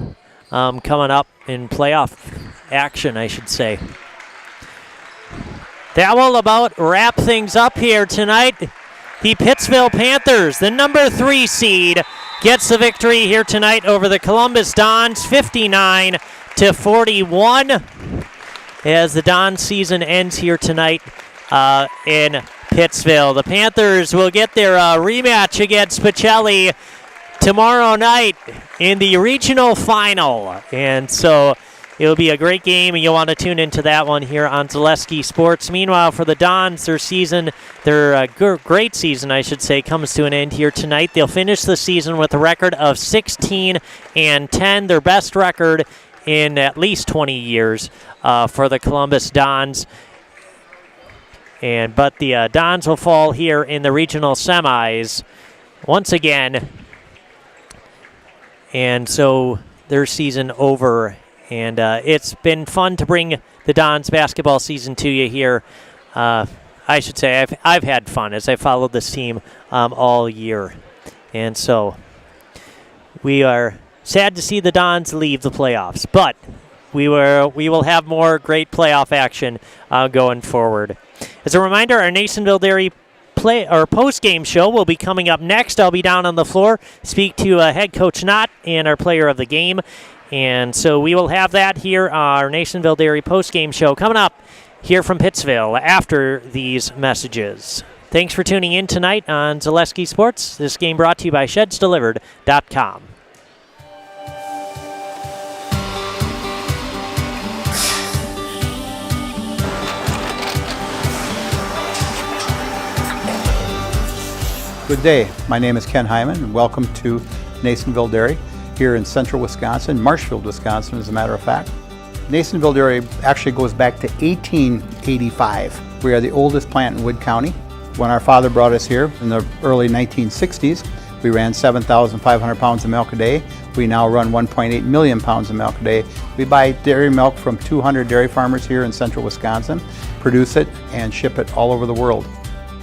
coming up in playoff action, I should say. That will about wrap things up here tonight. The Pittsville Panthers, the number 3 seed, gets the victory here tonight over the Columbus Dons, 59-41, as the Don season ends here tonight in Pittsville. The Panthers will get their rematch against Pacelli tomorrow night in the regional final. And so It will be a great game, and you'll want to tune into that one here on Zaleski Sports. Meanwhile, for the Dons, their great season, I should say, comes to an end here tonight. They'll finish the season with a record of 16-10, their best record in at least 20 years for the Columbus Dons. But the Dons will fall here in the regional semis once again, and so their season over. And it's been fun to bring the Dons basketball season to you here. I should say I've had fun as I followed this team all year. And so we are sad to see the Dons leave the playoffs, but we will have more great playoff action going forward. As a reminder, our Nasonville Dairy post-game show will be coming up next. I'll be down on the floor, speak to head coach Knott and our player of the game. And so we will have that here, our Nasonville Dairy post-game show coming up here from Pittsville after these messages. Thanks for tuning in tonight on Zaleski Sports. This game brought to you by ShedsDelivered.com. Good day. My name is Ken Hyman, and welcome to Nasonville Dairy here in central Wisconsin, Marshfield, Wisconsin, as a matter of fact. Nasonville Dairy actually goes back to 1885. We are the oldest plant in Wood County. When our father brought us here in the early 1960s, we ran 7,500 pounds of milk a day. We now run 1.8 million pounds of milk a day. We buy dairy milk from 200 dairy farmers here in central Wisconsin, produce it, and ship it all over the world.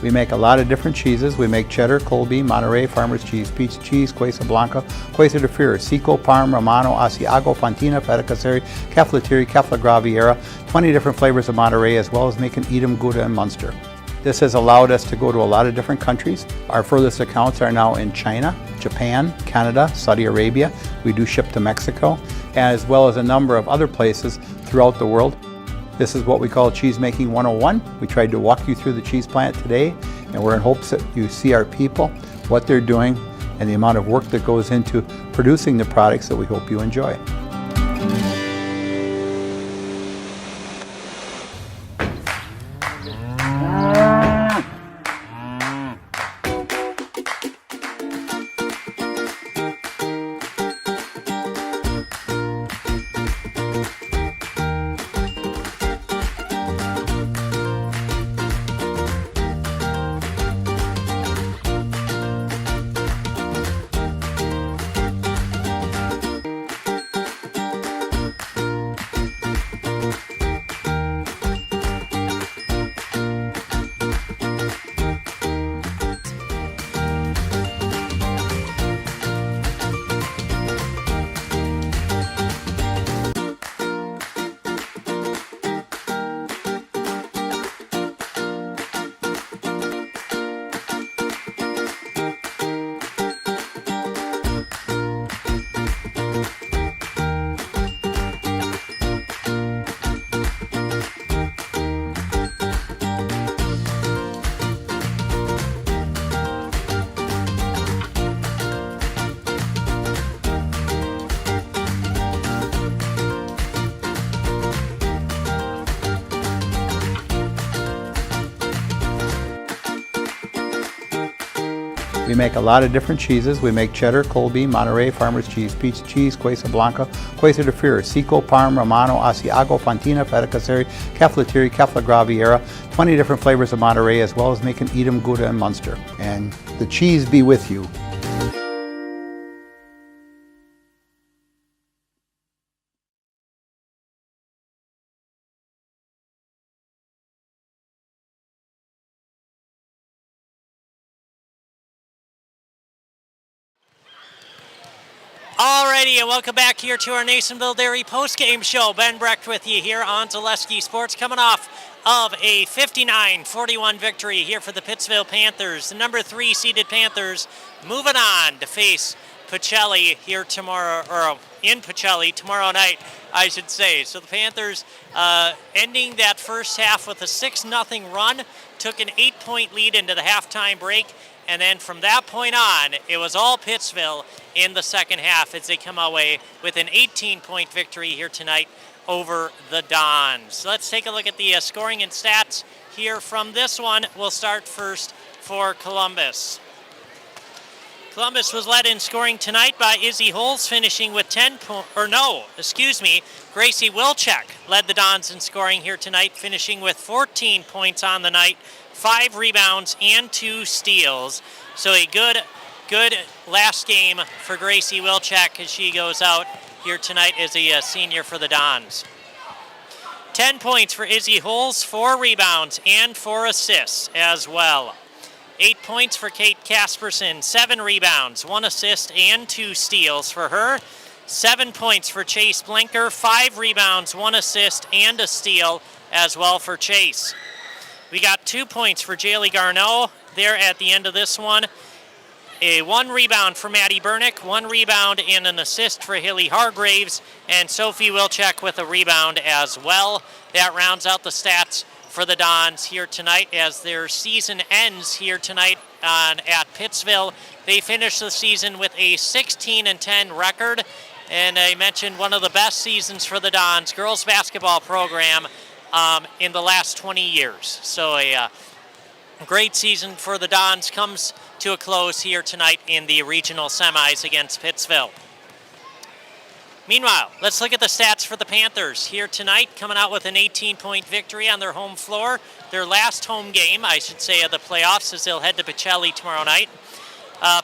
We make a lot of different cheeses. We make cheddar, Colby, Monterey, Farmer's Cheese, Pizza Cheese, Quesa Blanca, Quesa de Freer, Seco, Parm, Romano, Asiago, Fontina, Feta Caseri, Caflatiri, Cafla Graviera, 20 different flavors of Monterey, as well as making Edam, Gouda, and Munster. This has allowed us to go to a lot of different countries. Our furthest accounts are now in China, Japan, Canada, Saudi Arabia. We do ship to Mexico, as well as a number of other places throughout the world. This is what we call Cheese Making 101. We tried to walk you through the cheese plant today, and we're in hopes that you see our people, what they're doing, and the amount of work that goes into producing the products that we hope you enjoy. We make a lot of different cheeses. We make cheddar, Colby, Monterey, Farmer's Cheese, Pizza Cheese, Quesa Blanca, Quesa de Freer, Seco, Parm, Romano, Asiago, Fontina, Feta Caseri, Caflatiri, Cafla Graviera, 20 different flavors of Monterey, as well as making Edam, Gouda, and Munster. And the cheese be with you. Alrighty, and welcome back here to our Nasonville Dairy post-game show. Ben Brecht with you here on Zaleski Sports, coming off of a 59-41 victory here for the Pittsville Panthers. The number 3 seeded Panthers moving on to face Pacelli here tomorrow, or in Pacelli tomorrow night, I should say. So the Panthers ending that first half with a 6-0 run, took an 8-point lead into the halftime break, and then from that point on, it was all Pittsville in the second half as they come away with an 18-point victory here tonight over the Dons. Let's take a look at the scoring and stats here from this one. We'll start first for Columbus. Columbus was led in scoring tonight by Izzy Holes, finishing with Gracie Wilczek led the Dons in scoring here tonight, finishing with 14 points on the night, 5 rebounds and 2 steals. So a good last game for Gracie Wilczek as she goes out here tonight as a senior for the Dons. 10 points for Izzy Holes, 4 rebounds and 4 assists as well. 8 points for Kate Casperson, 7 rebounds, 1 assist and 2 steals for her. 7 points for Chase Blinker, 5 rebounds, 1 assist and a steal as well for Chase. We got 2 points for Jaylee Garneau there at the end of this one. 1 rebound for Maddie Bernick, 1 rebound and an assist for Hilly Hargraves, and Sophie Wilczek with a rebound as well. That rounds out the stats for the Dons here tonight as their season ends here tonight at Pittsville. They finished the season with a 16-10 record, and I mentioned one of the best seasons for the Dons girls basketball program in the last 20 years. So a great season for the Dons comes to a close here tonight in the regional semis against Pittsville. Meanwhile, let's look at the stats for the Panthers here tonight, coming out with an 18-point victory on their home floor. Their last home game, I should say, of the playoffs, as they'll head to Pittsville tomorrow night.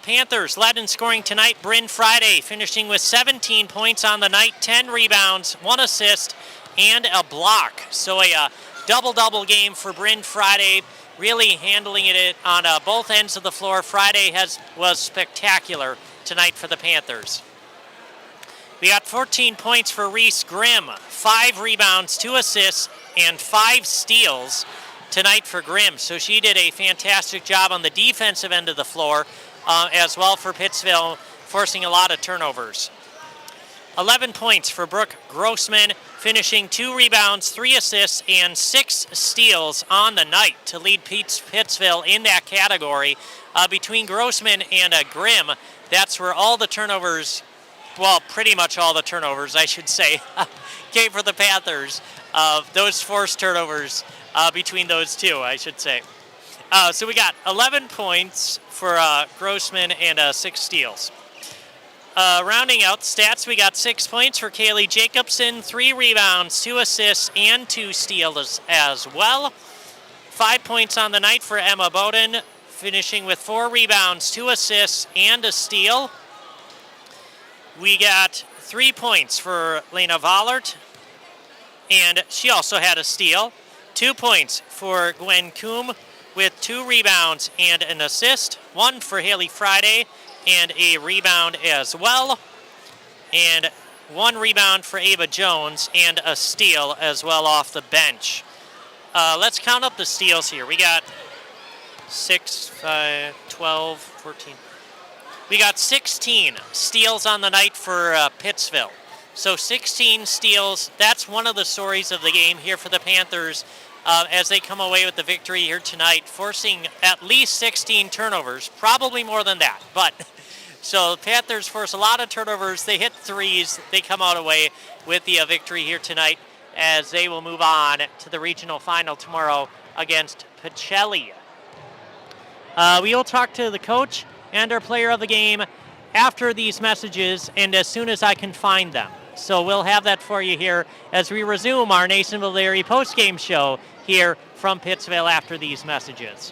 Panthers led in scoring tonight. Bryn Friday finishing with 17 points on the night, 10 rebounds, 1 assist, and a block. So a double-double game for Bryn Friday, really handling it on both ends of the floor. Friday was spectacular tonight for the Panthers. We got 14 points for Reese Grimm, 5 rebounds, 2 assists, and 5 steals tonight for Grimm. So she did a fantastic job on the defensive end of the floor, as well for Pittsville, forcing a lot of turnovers. 11 points for Brooke Grossman, finishing 2 rebounds, 3 assists, and 6 steals on the night to lead Pittsville in that category. Between Grossman and Grimm, that's where all the turnovers, well, pretty much all the turnovers, I should say, came for the Panthers. Those forced turnovers between those two, I should say. So we got 11 points for Grossman and 6 steals. Rounding out stats, we got 6 points for Kaylee Jacobson, 3 rebounds, 2 assists, and 2 steals as well. 5 points on the night for Emma Bowden, finishing with 4 rebounds, 2 assists, and a steal. We got 3 points for Lena Vollert, and she also had a steal. 2 points for Gwen Coombe with 2 rebounds and an assist. 1 for Haley Friday and a rebound as well. And 1 rebound for Ava Jones and a steal as well off the bench. Let's count up the steals here. We got 6, 12, 14. We got 16 steals on the night for Pittsville. So 16 steals. That's one of the stories of the game here for the Panthers as they come away with the victory here tonight, forcing at least 16 turnovers, probably more than that. But so the Panthers force a lot of turnovers. They hit threes. They come out away with the victory here tonight as they will move on to the regional final tomorrow against Pacelli. We will talk to the coach and our player of the game after these messages and as soon as I can find them. So we'll have that for you here as we resume our Nasonville Dairy post-game show here from Pittsville after these messages.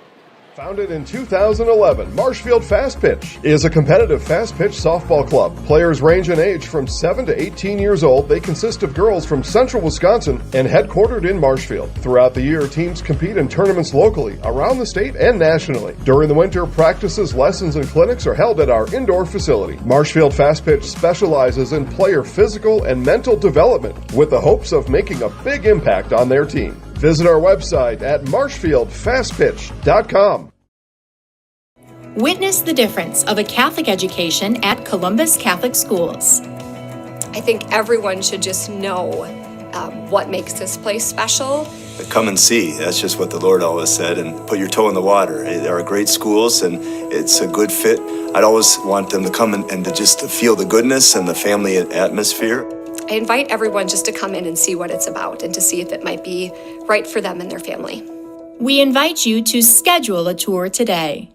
Founded in 2011, Marshfield Fast Pitch is a competitive fast pitch softball club. Players range in age from 7 to 18 years old. They consist of girls from central Wisconsin and headquartered in Marshfield. Throughout the year, teams compete in tournaments locally, around the state, and nationally. During the winter, practices, lessons, and clinics are held at our indoor facility. Marshfield Fast Pitch specializes in player physical and mental development with the hopes of making a big impact on their team. Visit our website at marshfieldfastpitch.com. Witness the difference of a Catholic education at Columbus Catholic Schools. I think everyone should just know what makes this place special. Come and see. That's just what the Lord always said, and put your toe in the water. They are great schools, and it's a good fit. I'd always want them to come and to just feel the goodness and the family atmosphere. I invite everyone just to come in and see what it's about and to see if it might be right for them and their family. We invite you to schedule a tour today.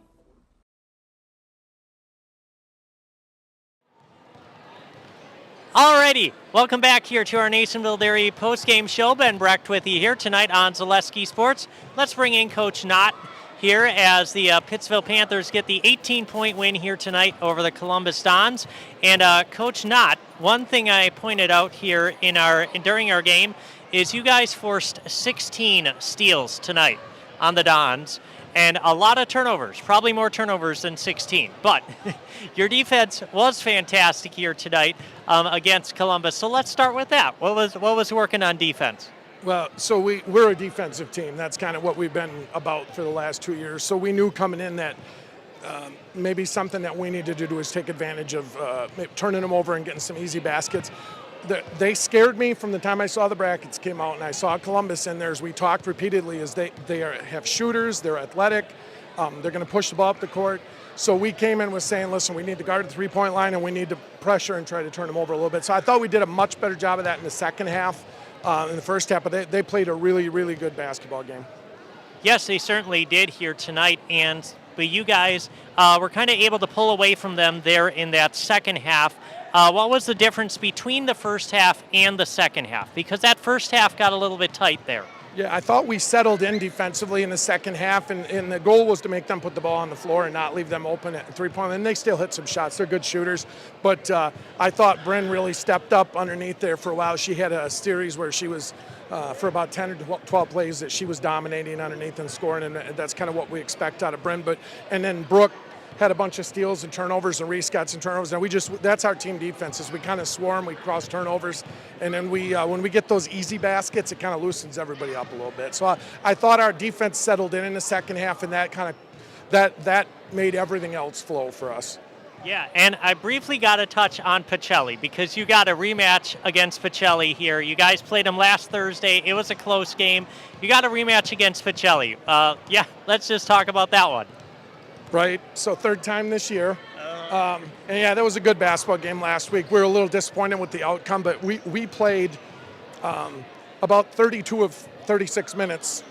Alrighty, welcome back here to our Nasonville Dairy post-game show. Ben Brecht with you here tonight on Zaleski Sports. Let's bring in Coach Knott here as the Pittsville Panthers get the 18-point win here tonight over the Columbus Dons. And Coach Knott, one thing I pointed out here during our game is you guys forced 16 steals tonight on the Dons. And a lot of turnovers, probably more turnovers than 16. But your defense was fantastic here tonight against Columbus. So let's start with that. What was working on defense? Well, so we're a defensive team. That's kind of what we've been about for the last 2 years. So we knew coming in that maybe something that we needed to do is take advantage of turning them over and getting some easy baskets. They scared me from the time I saw the brackets came out, and I saw Columbus in there. As we talked repeatedly, is they have shooters, they're athletic, they're going to push the ball up the court. So we came in with saying, listen, we need to guard the three-point line, and we need to pressure and try to turn them over a little bit. So I thought we did a much better job of that in the second half. In the first half, but they played a really, really good basketball game. Yes, they certainly did here tonight, but you guys were kind of able to pull away from them there in that second half. What was the difference between the first half and the second half? Because that first half got a little bit tight there. Yeah, I thought we settled in defensively in the second half, and the goal was to make them put the ball on the floor and not leave them open at three-point. And they still hit some shots. They're good shooters. But I thought Bryn really stepped up underneath there for a while. She had a series where she was, for about 10 or 12 plays, that she was dominating underneath and scoring, and that's kind of what we expect out of Bryn. And then Brooke had a bunch of steals and turnovers, and Reese got some turnovers. And that's our team defense, is we kind of swarm, we cross turnovers, and then when we get those easy baskets, it kind of loosens everybody up a little bit. So I thought our defense settled in the second half, and that made everything else flow for us. Yeah, and I briefly got to touch on Pacelli, because you got a rematch against Pacelli here. You guys played them last Thursday. It was a close game. You got a rematch against Pacelli. Let's just talk about that one. Right, so third time this year. And yeah, that was a good basketball game last week. We were a little disappointed with the outcome, but we played about 32 of 36 minutes,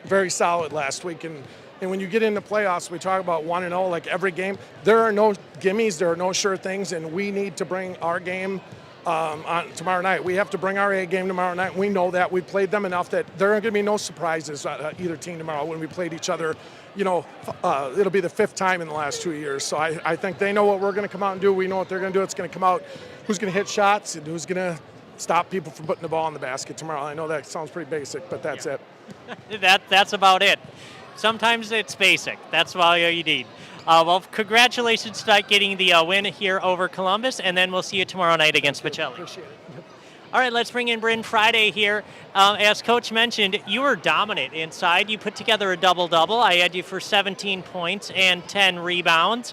very solid last week. And when you get into playoffs, we talk about 1-0, like every game. There are no gimmies, there are no sure things, and we need to bring our game on tomorrow night. We have to bring our A game tomorrow night. We know that. We played them enough that there are going to be no surprises either team tomorrow when we played each other. It'll be the fifth time in the last 2 years. So I think they know what we're going to come out and do. We know what they're going to do. It's going to come out who's going to hit shots and who's going to stop people from putting the ball in the basket tomorrow. I know that sounds pretty basic, but that's it. That's about it. Sometimes it's basic. That's all you need. Well, congratulations tonight getting the win here over Columbus, and then we'll see you tomorrow night against Pacelli. Appreciate it. All right, let's bring in Bryn Friday here. As Coach mentioned, you were dominant inside. You put together a double-double. I had you for 17 points and 10 rebounds.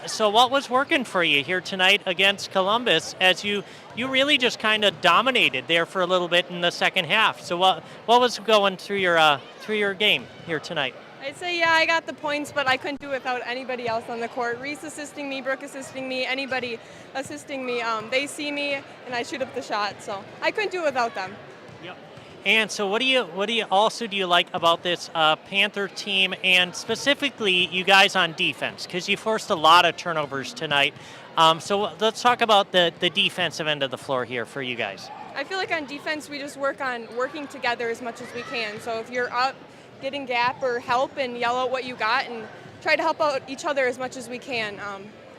So what was working for you here tonight against Columbus as you really just kind of dominated there for a little bit in the second half? So what was going through your game here tonight? I'd say, yeah, I got the points, but I couldn't do it without anybody else on the court. Reese assisting me, Brooke assisting me, anybody assisting me. They see me, and I shoot up the shot. So I couldn't do it without them. Yep. And so what do you like about this Panther team, and specifically you guys on defense? Because you forced a lot of turnovers tonight. So let's talk about the defensive end of the floor here for you guys. I feel like on defense, we just work on working together as much as we can. So if you're up, getting gap or help and yell out what you got and try to help out each other as much as we can.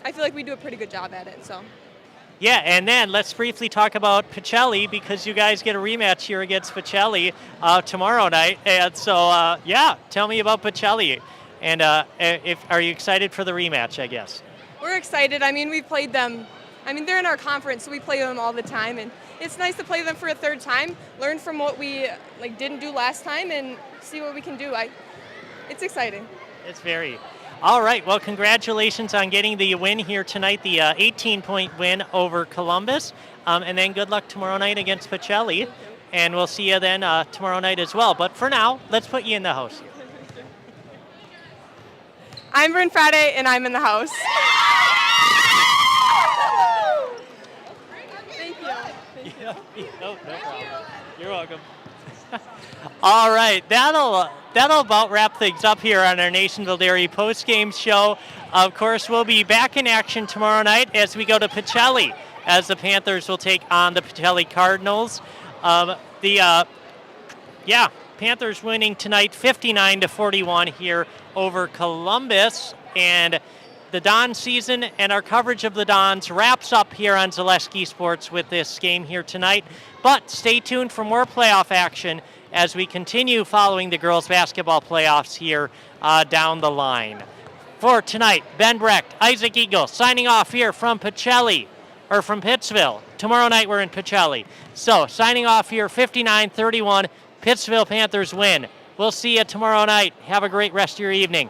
I feel like we do a pretty good job at it. So. Yeah, and then let's briefly talk about Pacelli, because you guys get a rematch here against Pacelli tomorrow night. And so, tell me about Pacelli. And are you excited for the rematch, I guess? We're excited. I mean, we've played them. I mean, they're in our conference, so we play them all the time. And it's nice to play them for a third time, learn from what we didn't do last time, and see what we can do. It's exciting. It's very. All right. Well, congratulations on getting the win here tonight, the 18-point win over Columbus. And then good luck tomorrow night against Pacelli. And we'll see you then tomorrow night as well. But for now, let's put you in the house. I'm Bryn Friday, and I'm in the house. Thank you. No problem. You're welcome. All right, that'll about wrap things up here on our Nasonville Dairy post-game show. Of course, we'll be back in action tomorrow night as we go to Pacelli, as the Panthers will take on the Pacelli Cardinals. Panthers winning tonight 59-41 here over Columbus. And the Don season and our coverage of the Dons wraps up here on Zaleski Sports with this game here tonight. But stay tuned for more playoff action as we continue following the girls basketball playoffs here down the line. For tonight, Ben Brecht, Isaac Eagle signing off here from Pittsville. Tomorrow night we're in Pacelli. So signing off here 59-31. Pittsville Panthers win. We'll see you tomorrow night. Have a great rest of your evening.